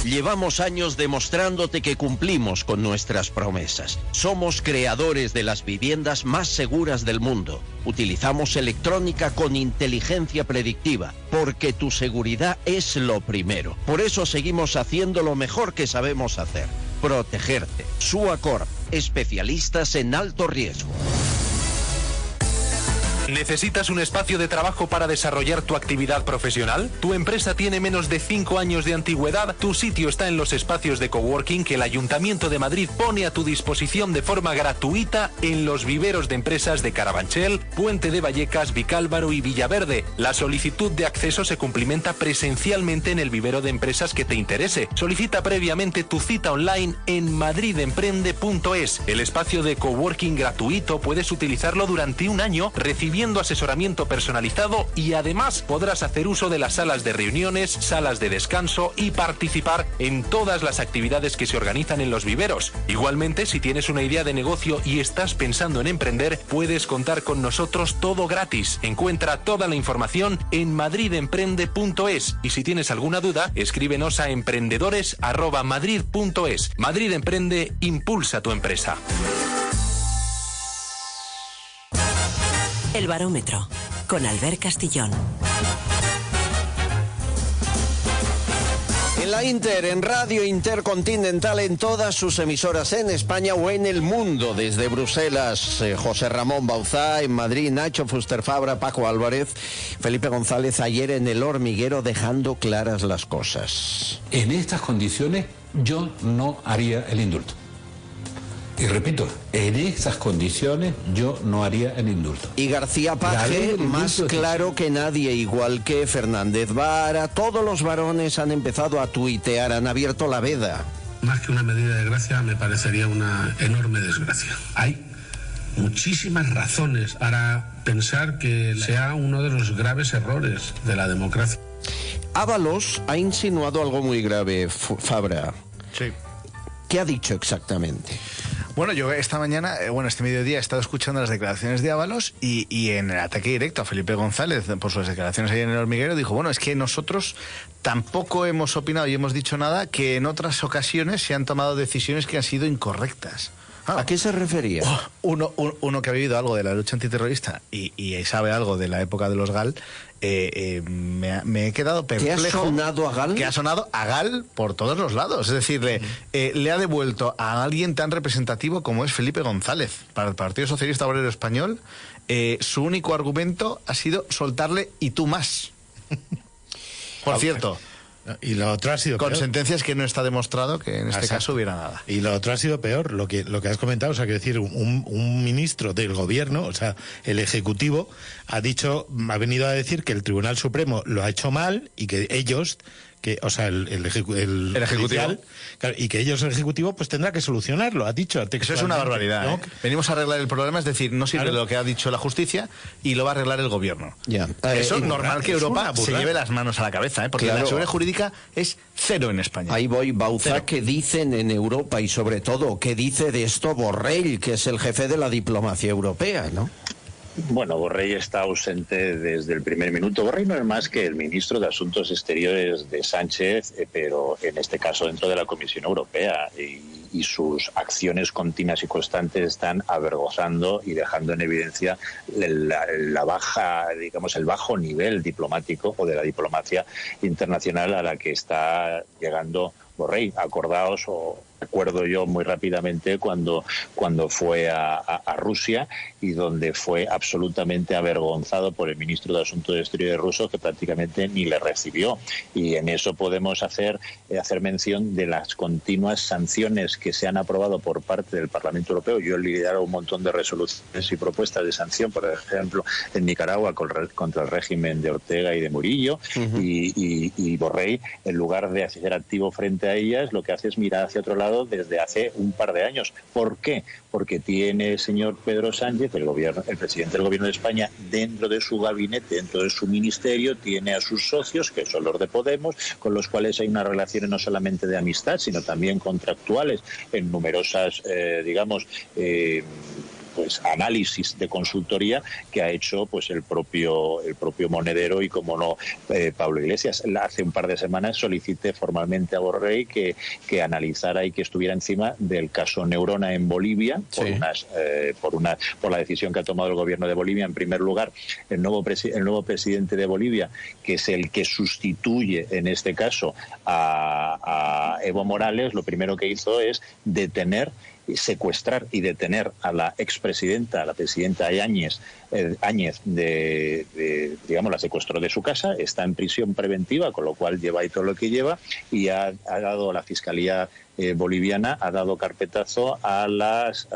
Llevamos años demostrándote que cumplimos con nuestras promesas. Somos creadores de las viviendas más seguras del mundo. Utilizamos electrónica con inteligencia predictiva, porque tu seguridad es lo primero. Por eso seguimos haciendo lo mejor que sabemos hacer: protegerte. Suacorp, especialistas en alto riesgo. ¿Necesitas un espacio de trabajo para desarrollar tu actividad profesional? ¿Tu empresa tiene menos de 5 años de antigüedad? Tu sitio está en los espacios de coworking que el Ayuntamiento de Madrid pone a tu disposición de forma gratuita en los viveros de empresas de Carabanchel, Puente de Vallecas, Vicálvaro y Villaverde. La solicitud de acceso se cumplimenta presencialmente en el vivero de empresas que te interese. Solicita previamente tu cita online en madridemprende.es. El espacio de coworking gratuito puedes utilizarlo durante un año recibiendo asesoramiento personalizado y además podrás hacer uso de las salas de reuniones, salas de descanso y participar en todas las actividades que se organizan en los viveros. Igualmente, si tienes una idea de negocio y estás pensando en emprender, puedes contar con nosotros todo gratis. Encuentra toda la información en madridemprende.es y si tienes alguna duda, escríbenos a emprendedores@madrid.es. Madrid Emprende, impulsa tu empresa. El Barómetro, con Albert Castillón. En la Inter, en Radio Intercontinental, en todas sus emisoras en España o en el mundo. Desde Bruselas, José Ramón Bauzá, en Madrid, Nacho Fuster Fabra, Paco Álvarez, Felipe González, ayer en El Hormiguero, dejando claras las cosas. En estas condiciones yo no haría el indulto. Y repito, en esas condiciones yo no haría el indulto. Y García Paje, más claro que nadie, igual que Fernández Vara, todos los varones han empezado a tuitear, han abierto la veda. Más que una medida de gracia, me parecería una enorme desgracia. Hay muchísimas razones para pensar que sea uno de los graves errores de la democracia. Ábalos ha insinuado algo muy grave, Fabra. Sí. ¿Qué ha dicho exactamente? Bueno, yo esta mañana, este mediodía he estado escuchando las declaraciones de Ábalos y en el ataque directo a Felipe González por sus declaraciones ahí en El Hormiguero dijo, bueno, es que nosotros tampoco hemos opinado y hemos dicho nada, que en otras ocasiones se han tomado decisiones que han sido incorrectas. ¿A qué se refería? Uno que ha vivido algo de la lucha antiterrorista y sabe algo de la época de los GAL, me he quedado perplejo. ¿Qué ha sonado a GAL? Que ha sonado a GAL por todos los lados. Es decir, le ha devuelto a alguien tan representativo como es Felipe González para el Partido Socialista Obrero Español. Su único argumento ha sido soltarle "y tú más". Por cierto. Y lo otro ha sido con peor. Sentencias que no está demostrado que en este caso hubiera nada. Y lo otro ha sido peor, lo que has comentado, o sea, quiero decir, un ministro del gobierno, o sea, el Ejecutivo, ha venido a decir que el Tribunal Supremo lo ha hecho mal y que ellos, o sea, el Ejecutivo, claro, y que ellos, el Ejecutivo, pues tendrá que solucionarlo, ha dicho. Eso es una barbaridad, ¿no? Venimos a arreglar el problema, es decir, no sirve lo que ha dicho la justicia y lo va a arreglar el gobierno. Eso es normal que Europa se lleve las manos a la cabeza, porque la seguridad jurídica es cero en España. Ahí voy, Bauza, ¿qué dicen en Europa y sobre todo qué dice de esto Borrell, que es el jefe de la diplomacia europea, ¿no? Bueno, Borrell está ausente desde el primer minuto. Borrell no es más que el ministro de Asuntos Exteriores de Sánchez, pero en este caso dentro de la Comisión Europea. Y sus acciones continuas y constantes están avergonzando y dejando en evidencia la baja, digamos, el bajo nivel diplomático o de la diplomacia internacional a la que está llegando Borrell. Acordaos, o recuerdo yo muy rápidamente cuando fue a Rusia y donde fue absolutamente avergonzado por el ministro de Asuntos Exteriores ruso, que prácticamente ni le recibió. Y en eso podemos hacer mención de las continuas sanciones que se han aprobado por parte del Parlamento Europeo. Yo he liderado un montón de resoluciones y propuestas de sanción, por ejemplo, en Nicaragua contra el régimen de Ortega y de Murillo, y Borrell, en lugar de ser activo frente a ellas, lo que hace es mirar hacia otro lado desde hace un par de años. ¿Por qué? Porque tiene el señor Pedro Sánchez, el presidente del Gobierno de España, dentro de su gabinete, dentro de su ministerio, tiene a sus socios, que son los de Podemos, con los cuales hay unas relaciones no solamente de amistad, sino también contractuales en numerosas, pues análisis de consultoría que ha hecho pues el propio Monedero y, como no, Pablo Iglesias. Hace un par de semanas solicité formalmente a Borrell que analizara y que estuviera encima del caso Neurona en Bolivia, por la decisión que ha tomado el gobierno de Bolivia. En primer lugar, el nuevo presidente de Bolivia, que es el que sustituye en este caso a Evo Morales, lo primero que hizo es secuestrar y detener a la expresidenta, a la presidenta Áñez, la secuestró de su casa, está en prisión preventiva, con lo cual lleva ahí todo lo que lleva, y ha dado la Fiscalía boliviana, ha dado carpetazo a las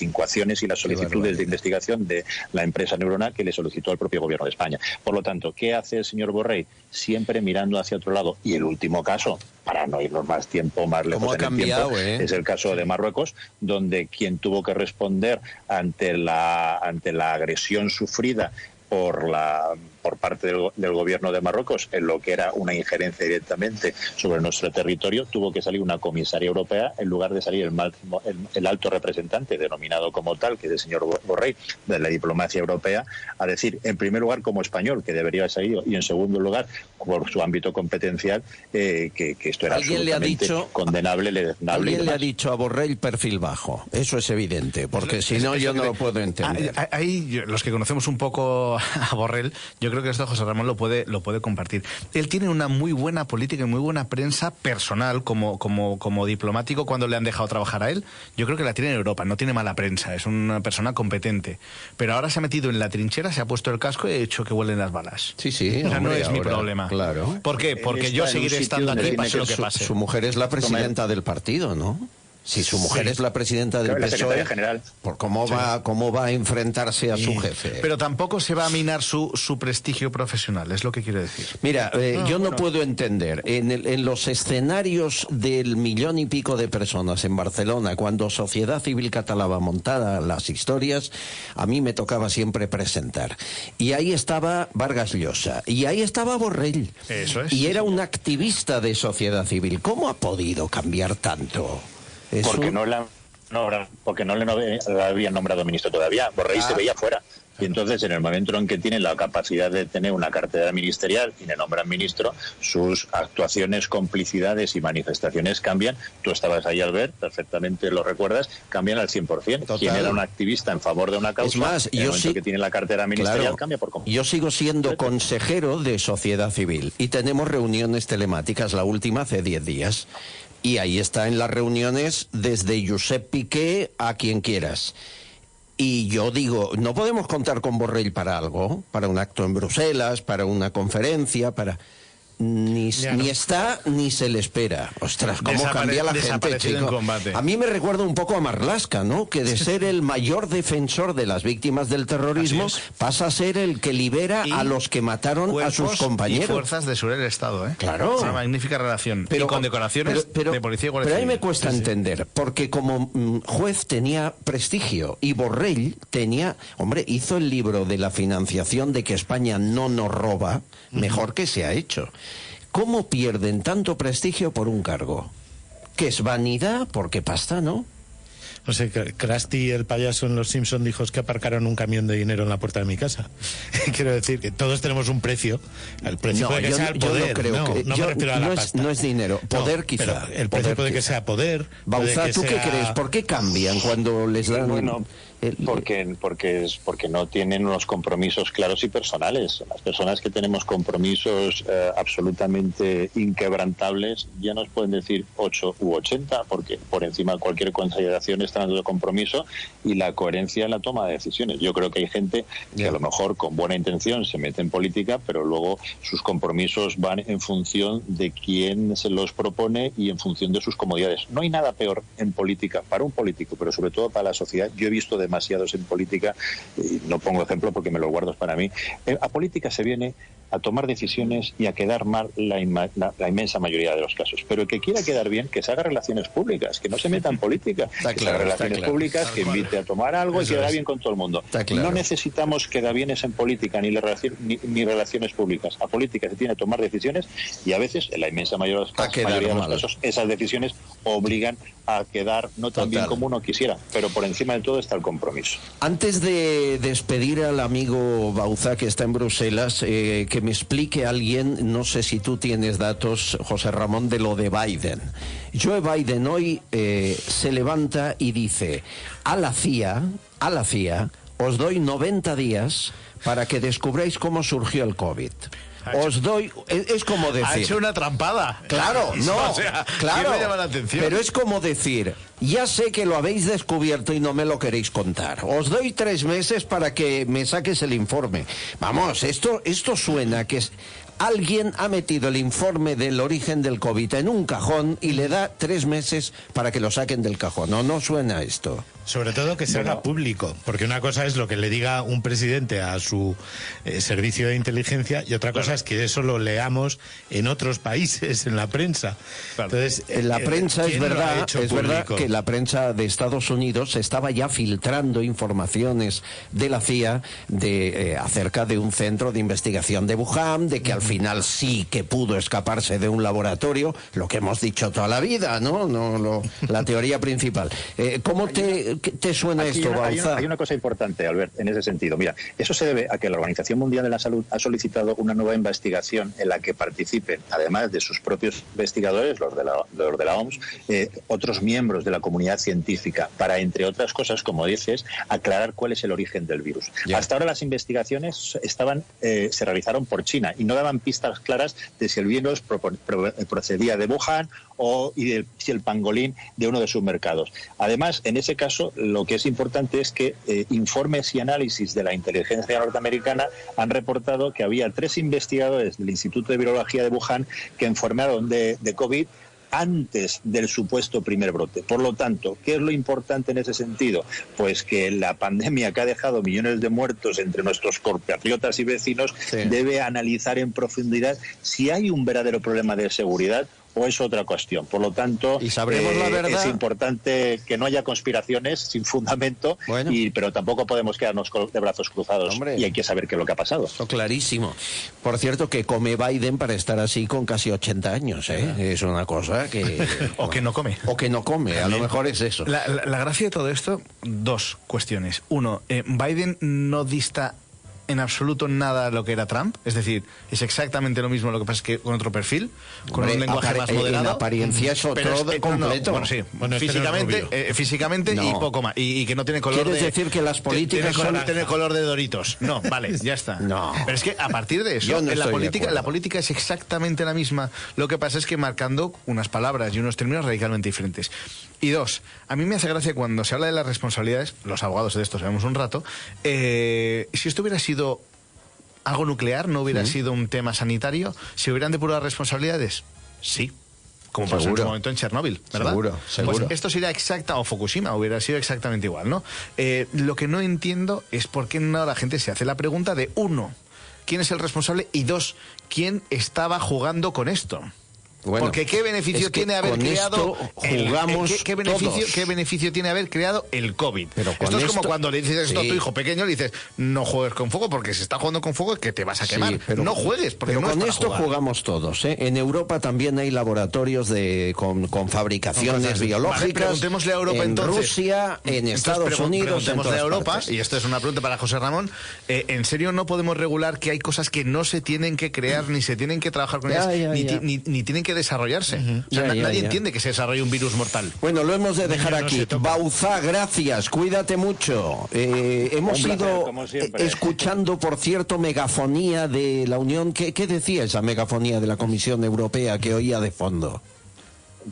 incoaciones y las solicitudes de investigación de la empresa Neurona que le solicitó al propio gobierno de España. Por lo tanto, ¿qué hace el señor Borrell? Siempre mirando hacia otro lado. Y el último caso, para no irnos más tiempo, más lejos en el tiempo, es el caso de Marruecos, donde quien tuvo que responder ante la agresión sufrida por parte del gobierno de Marruecos en lo que era una injerencia directamente sobre nuestro territorio, tuvo que salir una comisaria europea en lugar de salir el alto representante, denominado como tal, que es el señor Borrell, de la diplomacia europea, a decir, en primer lugar, como español, que debería haber salido, y en segundo lugar, por su ámbito competencial, que esto era absolutamente condenable, deleznable. Alguien le ha dicho a Borrell perfil bajo, eso es evidente, porque si no, yo no lo puedo entender. Ahí, los que conocemos un poco a Borrell, yo creo que esto José Ramón lo puede compartir. Él tiene una muy buena política y muy buena prensa personal como diplomático cuando le han dejado trabajar a él. Yo creo que la tiene en Europa, no tiene mala prensa, es una persona competente. Pero ahora se ha metido en la trinchera, se ha puesto el casco y ha hecho que vuelen las balas. Sí, o sea, no es mi problema. Claro. ¿Por qué? Porque yo seguiré estando aquí, pase lo que pase. Su mujer es la presidenta del partido, ¿no? Si su mujer es la presidenta del PSOE, general. ¿Por cómo va a enfrentarse a su jefe? Pero tampoco se va a minar su prestigio profesional, es lo que quiero decir. Mira, yo no puedo entender, en los escenarios del 1,5 millones de personas en Barcelona, cuando Sociedad Civil Catalana montaba las historias, a mí me tocaba siempre presentar. Y ahí estaba Vargas Llosa, y ahí estaba Borrell. Eso es. Y era un activista de sociedad civil. ¿Cómo ha podido cambiar tanto? Porque no le habían nombrado ministro todavía. Borrell se veía fuera. Y entonces, en el momento en que tienen la capacidad de tener una cartera ministerial y le nombran ministro, sus actuaciones, complicidades y manifestaciones cambian. Tú estabas ahí, Albert, perfectamente lo recuerdas, cambian al 100%. Total. Quien era un activista en favor de una causa, es más, en el momento que tiene la cartera ministerial, cambia por completo. Yo sigo siendo consejero de sociedad civil y tenemos reuniones telemáticas, la última hace 10 días. Y ahí está en las reuniones desde Josep Piqué a quien quieras. Y yo digo, ¿no podemos contar con Borrell para algo? Para un acto en Bruselas, para una conferencia, para... Ni está ni se le espera. Ostras, cómo cambia la gente, chico. A mí me recuerda un poco a Marlaska, ¿no? Que de ser el mayor defensor de las víctimas del terrorismo pasa a ser el que libera a los que mataron a sus compañeros. Y fuerzas de seguridad del Estado, ¿eh? Claro. Es una magnífica relación. Pero, y con decoraciones de policía y guardia Pero a mí civil. me cuesta entender, porque como juez tenía prestigio y Borrell tenía... Hombre, hizo el libro de la financiación de que España no nos roba, mejor que se ha hecho. ¿Cómo pierden tanto prestigio por un cargo? ¿Que es vanidad? Porque pasta, ¿no? No sé, Krusty, el payaso en Los Simpson, dijo que aparcaron un camión de dinero en la puerta de mi casa. Quiero decir que todos tenemos un precio. El precio puede que sea el poder. No creo que... No me refiero a la pasta. No es dinero. Poder, quizá. El precio puede que sea poder. Bauzá, ¿tú qué crees? ¿Por qué cambian cuando les dan... Bueno, porque no tienen unos compromisos claros y personales. Las personas que tenemos compromisos absolutamente inquebrantables ya nos pueden decir 8 u 80, porque por encima de cualquier consideración está dando de compromiso y la coherencia en la toma de decisiones. Yo creo que hay gente que a lo mejor con buena intención se mete en política, pero luego sus compromisos van en función de quién se los propone y en función de sus comodidades. No hay nada peor en política para un político, pero sobre todo para la sociedad. Yo he visto demasiados en política, y no pongo ejemplo porque me los guardo para mí. A política se viene a tomar decisiones y a quedar mal la inmensa mayoría de los casos. Pero el que quiera quedar bien, que se haga relaciones públicas, que no se meta en política, se haga relaciones públicas, que invite a tomar algo y quedará bien con todo el mundo. No necesitamos quedabienes en política ni relaciones públicas. A política se tiene que tomar decisiones y a veces, en la inmensa mayoría de los casos, esas decisiones obligan a quedar no tan bien como uno quisiera, pero por encima de todo está el compromiso. Antes de despedir al amigo Bauzá, que está en Bruselas, que me explique alguien, no sé si tú tienes datos, José Ramón, de lo de Biden. Joe Biden hoy se levanta y dice a la CIA, os doy 90 días para que descubráis cómo surgió el COVID. Os doy, es como decir... Ha hecho una trampada. Claro, no, o sea, claro, me llama la atención. Pero es como decir, ya sé que lo habéis descubierto y no me lo queréis contar. Os doy 3 meses para que me saques el informe. Vamos, esto suena que es... Alguien ha metido el informe del origen del COVID en un cajón y le da 3 meses para que lo saquen del cajón. ¿No suena esto? Sobre todo que se haga público, porque una cosa es lo que le diga un presidente a su servicio de inteligencia y otra cosa es que eso lo leamos en otros países, en la prensa. Entonces, en la prensa es verdad que la prensa de Estados Unidos estaba ya filtrando informaciones de la CIA acerca de un centro de investigación de Wuhan, de que al final sí que pudo escaparse de un laboratorio, lo que hemos dicho toda la vida, ¿no? La teoría principal. ¿Cómo te suena esto, Bauzá? Hay una cosa importante, Albert, en ese sentido. Mira, eso se debe a que la Organización Mundial de la Salud ha solicitado una nueva investigación en la que participen, además de sus propios investigadores, los de la OMS, otros miembros de la comunidad científica, para, entre otras cosas, como dices, aclarar cuál es el origen del virus. Hasta ahora las investigaciones se realizaron por China y no daban pistas claras de si el virus procedía de Wuhan y si el pangolín de uno de sus mercados. Además, en ese caso, lo que es importante es que informes y análisis de la inteligencia norteamericana han reportado que había 3 investigadores del Instituto de Virología de Wuhan que informaron de COVID antes del supuesto primer brote. Por lo tanto, ¿qué es lo importante en ese sentido? Pues que la pandemia que ha dejado millones de muertos entre nuestros compatriotas y vecinos debe analizar en profundidad si hay un verdadero problema de seguridad o es otra cuestión. Por lo tanto, ¿Y sabremos la verdad? Es importante que no haya conspiraciones sin fundamento, pero tampoco podemos quedarnos de brazos cruzados. Hombre, y hay que saber qué es lo que ha pasado. Clarísimo. Por cierto, que come Biden para estar así con casi 80 años, ¿eh? Es una cosa que... o que no come. O que no come, a lo mejor es eso. La gracia de todo esto, dos cuestiones. Uno, Biden no dista en absoluto nada lo que era Trump, es decir, es exactamente lo mismo, lo que pasa es que con otro perfil, con un lenguaje más moderado. En apariencia es otro completo. Bueno, sí, físicamente y poco más, y que no tiene color. ¿Quieres decir que las políticas tiene color de Doritos? No, vale, ya está. No. Pero es que a partir de eso, la política es exactamente la misma. Lo que pasa es que marcando unas palabras y unos términos radicalmente diferentes. Y dos, a mí me hace gracia cuando se habla de las responsabilidades, los abogados de esto sabemos un rato, si esto hubiera sido algo nuclear, no hubiera sido un tema sanitario, ¿se hubieran depurado responsabilidades? Sí. Como pasó en su momento en Chernóbil, ¿verdad? Seguro. Pues esto sería o Fukushima hubiera sido exactamente igual, ¿no? Lo que no entiendo es por qué no la gente se hace la pregunta de, uno, ¿quién es el responsable? Y dos, ¿quién estaba jugando con esto? Bueno, porque qué beneficio tiene haber creado ¿qué beneficio tiene haber creado el COVID? Esto es como cuando le dices esto a tu hijo pequeño, le dices no juegues con fuego porque si estás jugando con fuego es que te vas a quemar. No juegues porque pero no con esto jugamos todos, ¿eh? En Europa también hay laboratorios con fabricaciones biológicas. Vale, preguntémosle a Europa en Rusia, en Estados Unidos, preguntémosle a Europa, partes. y esto es una pregunta para José Ramón. ¿En serio no podemos regular que hay cosas que no se tienen que crear ni se tienen que trabajar con ellas ni tienen que desarrollarse? Nadie entiende que se desarrolle un virus mortal. Bueno, lo hemos de dejar aquí. Bauzá, gracias, cuídate mucho. Hemos ido escuchando, por cierto, megafonía de la Unión. ¿Qué decía esa megafonía de la Comisión Europea que oía de fondo?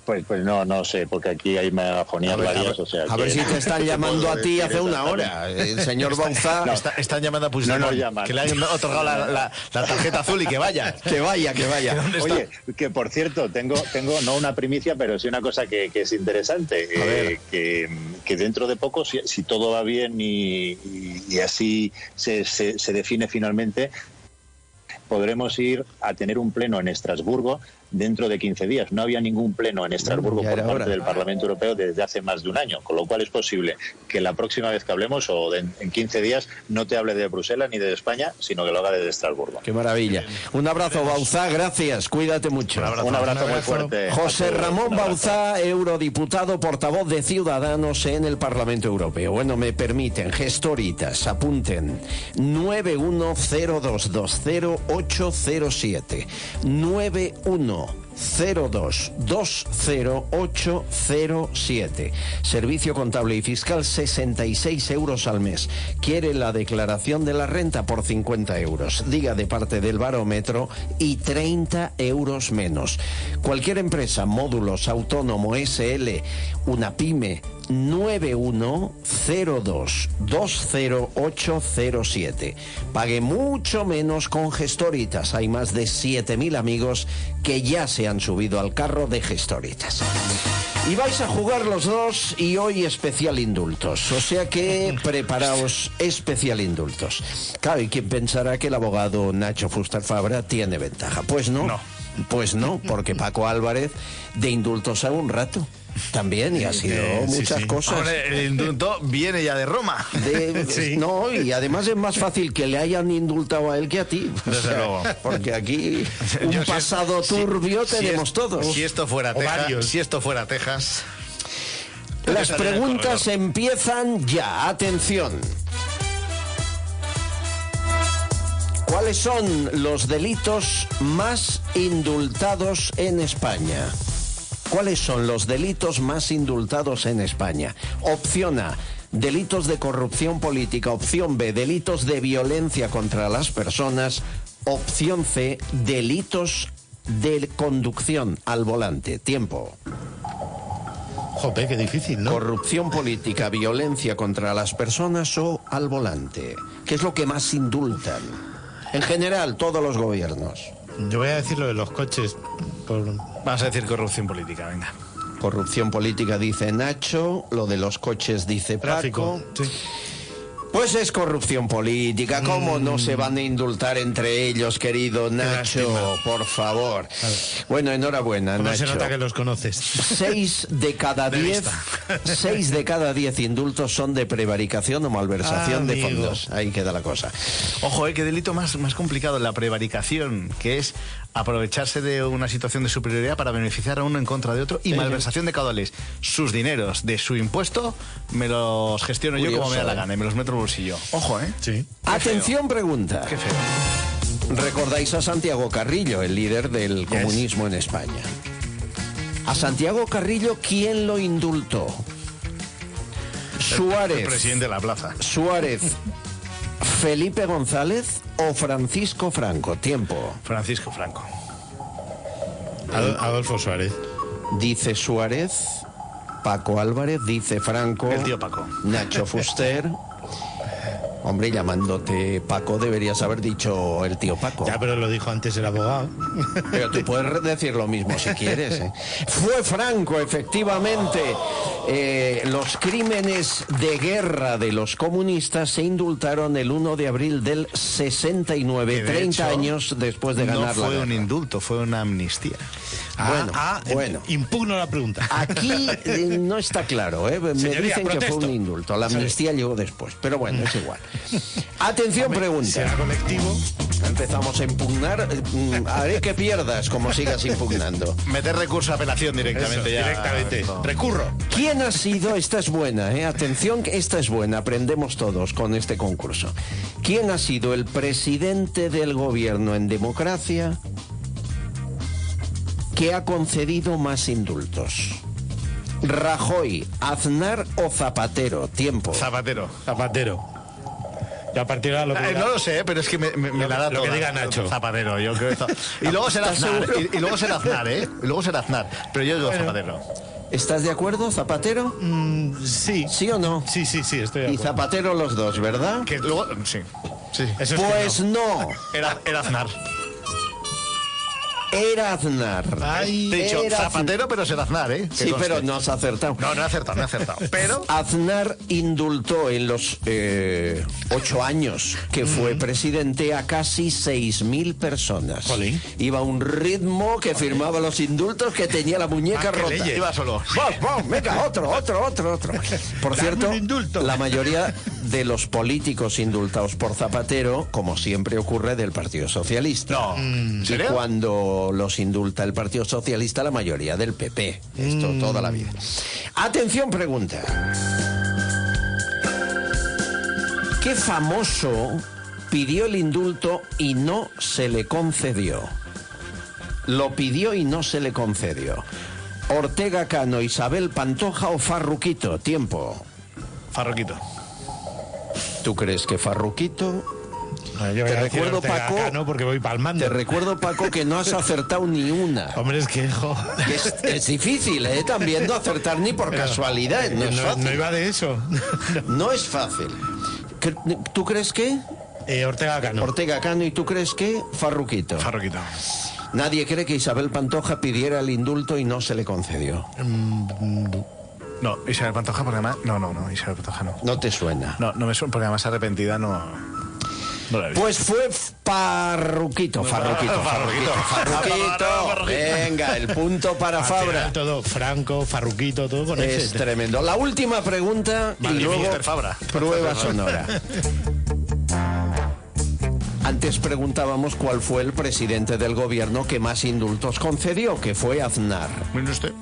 Pues no sé, porque aquí hay megafonías varias. A ver si te están llamando a ti hace una hora. El señor Bauzá... Están llamando a Puigdemont, que le han otorgado la tarjeta azul y que vaya. Que vaya. Oye, que por cierto, tengo no una primicia, pero sí una cosa que es interesante. Que dentro de poco, si todo va bien y así se define finalmente, podremos ir a tener un pleno en Estrasburgo dentro de 15 días. No había ningún pleno en Estrasburgo por parte del Parlamento Europeo desde hace más de un año, con lo cual es posible que la próxima vez que hablemos o en 15 días no te hable de Bruselas ni de España, sino que lo haga desde Estrasburgo. Qué maravilla. Un abrazo, Bauzá, gracias, cuídate mucho. Un abrazo muy fuerte. José Ramón Bauzá, eurodiputado, portavoz de Ciudadanos en el Parlamento Europeo. Bueno, me permiten, gestoritas, apunten, 910220807, 910220807. Servicio contable y fiscal, 66 euros al mes. ¿Quiere la declaración de la renta? Por 50 euros. Diga de parte del barómetro y 30 euros menos. Cualquier empresa, módulos, autónomo, SL, una pyme, 910220807. Pague mucho menos con Gestoritas. Hay más de 7.000 amigos que ya se han subido al carro de Gestoritas. Y vais a jugar los dos y hoy especial indultos. O sea que preparaos, especial indultos. Claro, ¿y quién pensará que el abogado Nacho Fuster Fabra tiene ventaja? Pues no. Pues no, porque Paco Álvarez de indultos a un rato. También, y ha sido muchas cosas. Hombre, el indulto viene ya de Roma. No, y además es más fácil que le hayan indultado a él que a ti. Desde luego. Porque aquí un pasado turbio tenemos todos. Si esto fuera Texas. Las preguntas empiezan ya. Atención. ¿Cuáles son los delitos más indultados en España? ¿Cuáles son los delitos más indultados en España? Opción A, delitos de corrupción política. Opción B, delitos de violencia contra las personas. Opción C, delitos de conducción al volante. Tiempo. Jope, qué difícil, ¿no? Corrupción política, violencia contra las personas o al volante. ¿Qué es lo que más indultan? En general, todos los gobiernos. Yo voy a decir lo de los coches. Vamos a decir corrupción política, venga. Corrupción política dice Nacho, lo de los coches dice Paco. Tráfico, sí. Pues es corrupción política. ¿Cómo no se van a indultar entre ellos, querido Nacho? Por favor. Bueno, enhorabuena, ¿Cómo Nacho. se nota que los conoces? 6 de cada 10 indultos son de prevaricación o malversación de fondos. Ahí queda la cosa. Ojo, qué delito más complicado, la prevaricación, que es aprovecharse de una situación de superioridad para beneficiar a uno en contra de otro, y malversación de caudales. Sus dineros de su impuesto me los gestiono yo como me da la gana y me los meto en el bolsillo. Ojo, Sí. Atención, pregunta. Qué feo. ¿Recordáis a Santiago Carrillo, el líder del comunismo en España? A Santiago Carrillo, ¿quién lo indultó? Suárez. El presidente de la plaza. Suárez, Felipe González o Francisco Franco. Tiempo. Francisco Franco. Adolfo Suárez. Dice Suárez. Paco Álvarez dice Franco. El tío Paco. Nacho Fuster. Hombre, llamándote Paco deberías haber dicho el tío Paco. Ya, pero lo dijo antes el abogado. Pero tú puedes decir lo mismo si quieres. Fue Franco, efectivamente. Los crímenes de guerra de los comunistas se indultaron el 1 de abril del 69, 30 años después de ganar la guerra. No fue un indulto, fue una amnistía. Bueno. Impugno la pregunta. Aquí no está claro, Me Señoría, dicen protesto. que fue un indulto. La amnistía llegó después, pero bueno, es igual. Atención, pregunta. Será colectivo. Empezamos a impugnar. Haré que pierdas como sigas impugnando. Meter recurso a apelación directamente. Eso, ya. directamente. Recurro. ¿Quién ha sido? Esta es buena, Atención, que esta es buena. Aprendemos todos con este concurso. ¿Quién ha sido el presidente del gobierno en democracia que ha concedido más indultos? ¿Rajoy, Aznar o Zapatero? Tiempo. Zapatero. Ya a partir de ahora lo que diga, No lo sé, pero es que me la da lo que toda. diga Nacho. Zapatero, yo creo. Y luego será Aznar. Y luego será Aznar, Y luego será Aznar. Pero yo digo Zapatero. ¿Estás de acuerdo, Zapatero? sí. ¿Sí o no? Sí, estoy de acuerdo. Y Zapatero los dos, ¿verdad? Que luego, sí. Eso es Pues que no. Era Aznar. Era Aznar. Ay, De hecho, Era Zapatero, pero será Aznar, Que Sí, conste. pero no has acertado. No he acertado. Pero Aznar indultó en los 8 años que fue presidente a casi 6.000 personas. Jolín. Iba a un ritmo que firmaba los indultos que tenía la muñeca que rota. leyes. iba solo. ¡Vamos, venga, otro! Por cierto, un indulto. la mayoría de los políticos indultados por Zapatero, como siempre ocurre, del Partido Socialista. No. ¿En Y serio? cuando los indulta el Partido Socialista, la mayoría del PP. Esto toda la vida. Atención, pregunta. ¿Qué famoso pidió el indulto y no se le concedió? Lo pidió y no se le concedió. Ortega Cano, Isabel Pantoja o Farruquito. Tiempo. Farroquito. ¿Tú crees que Farruquito? yo voy Te a decir recuerdo, Ortega Paco, Cano, porque voy palmando. Te recuerdo, Paco, que no has acertado ni una. Hombre, es que, Que es difícil, también no acertar ni por casualidad. No es fácil. no iba de eso. No es fácil. ¿Tú crees que? Ortega Cano. Ortega Cano. ¿Y tú crees que? Farruquito. Farroquito. Nadie cree que Isabel Pantoja pidiera el indulto y no se le concedió. No, Isabel Pantoja, porque además. No, Isabel Pantoja no. No te suena. No me suena, porque además arrepentida no. No la he visto. Pues fue Farruquito. Venga, el punto para Al Fabra. final todo, Franco, Farruquito, todo con Es ese. tremendo. La última pregunta y Magnífico, luego Mr. Fabra. prueba sonora. Antes preguntábamos cuál fue el presidente del gobierno que más indultos concedió, que fue Aznar. Mire usted.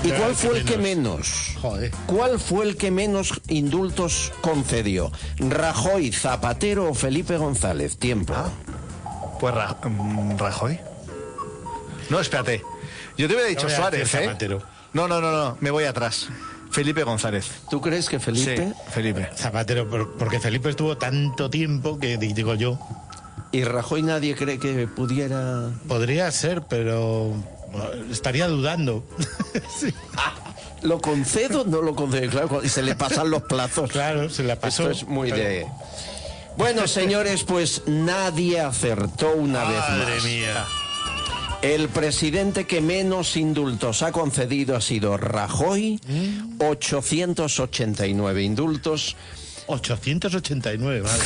¿Y Pero cuál el que fue el que menos. menos? Joder. ¿Cuál fue el que menos indultos concedió? ¿Rajoy, Zapatero o Felipe González? Tiempo. Pues Rajoy. No, espérate. Yo te hubiera dicho voy a Suárez, decir Zapatero. No, me voy atrás. Felipe González. ¿Tú crees que Felipe? Sí, Felipe. Zapatero, porque Felipe estuvo tanto tiempo que digo yo. ¿Y Rajoy nadie cree que pudiera...? Podría ser, pero estaría dudando. Sí. ¿Lo concedo o no lo concedo? Claro, y se le pasan los plazos. Claro, se la pasó. Esto es muy de... Bueno, señores, pues nadie acertó una vez más. Madre mía. El presidente que menos indultos ha concedido ha sido Rajoy, 889 indultos. 889. Vale.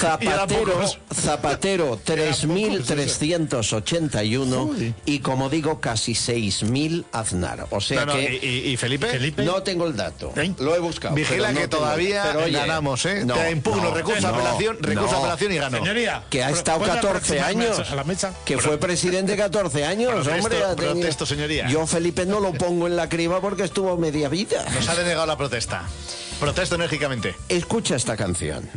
Zapatero 3.381 y como digo casi 6.000 Aznar. O sea ¿Y Felipe? No tengo el dato. Lo he buscado. Vigila que todavía ganamos, ¿eh? Te impugno recurso apelación y gano. Señoría, que ha estado 14 años. A la mesa. Que fue presidente 14 años, hombre. Protesto, señoría. Yo, Felipe, no lo pongo en la criba porque estuvo media vida. Nos ha denegado la protesta. Protesto enérgicamente. Escucha esta canción.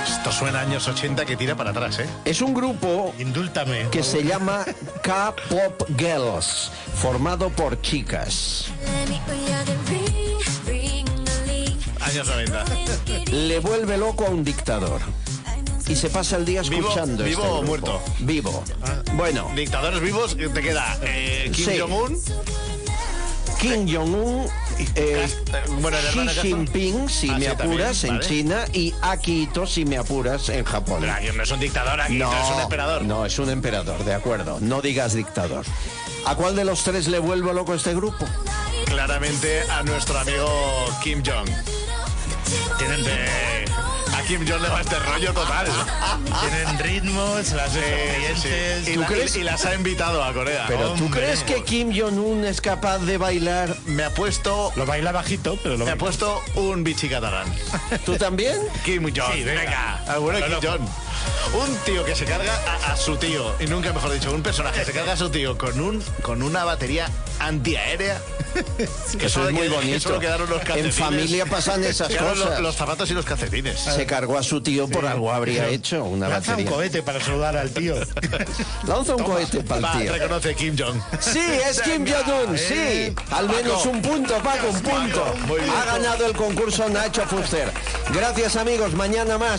Esto suena a años 80 que tira para atrás, ¿eh? Es un grupo Indúltame, que se llama K-Pop Girls, formado por chicas. Años 90. Le vuelve loco a un dictador. Y se pasa el día escuchando ¿Vivo este o grupo. muerto? Vivo. Bueno. Dictadores vivos, te queda Kim Jong-un. Kim Jong-un, Xi Jinping, si me apuras, también, en China, y Akihito, si me apuras, en Japón. Pero aquí no es un dictador, aquí no es un emperador. No, es un emperador, de acuerdo. No digas dictador. ¿A cuál de los tres le vuelve loco este grupo? Claramente a nuestro amigo Kim Jong. Tienen a Kim Jong le va este rollo total. Tienen ritmos, las experiencias. ¿Tú crees? Y las ha invitado a Corea. Pero ¿tú crees que Kim Jong-un es capaz de bailar? Me ha puesto... Lo baila bajito, pero Me ha puesto un bichi catalán. ¿Tú también? Kim Jong. Sí, venga. Bueno, Kim Jong. Un tío que se carga a su tío, y nunca mejor dicho, un personaje se carga a su tío con una batería antiaérea. Que eso es muy bonito. Solo quedaron los calcetines. En familia pasan esas cosas. Los zapatos y los calcetines. Se cargó a su tío por algo habría hecho una Lanza batería. un cohete para saludar al tío. Lanza un cohete para el tío. Reconoce Kim Jong. Sí, es Kim Jong-un, sí. Al menos un punto, Paco, un punto. Ha ganado el concurso Nacho Fuster. Gracias, amigos. Mañana más.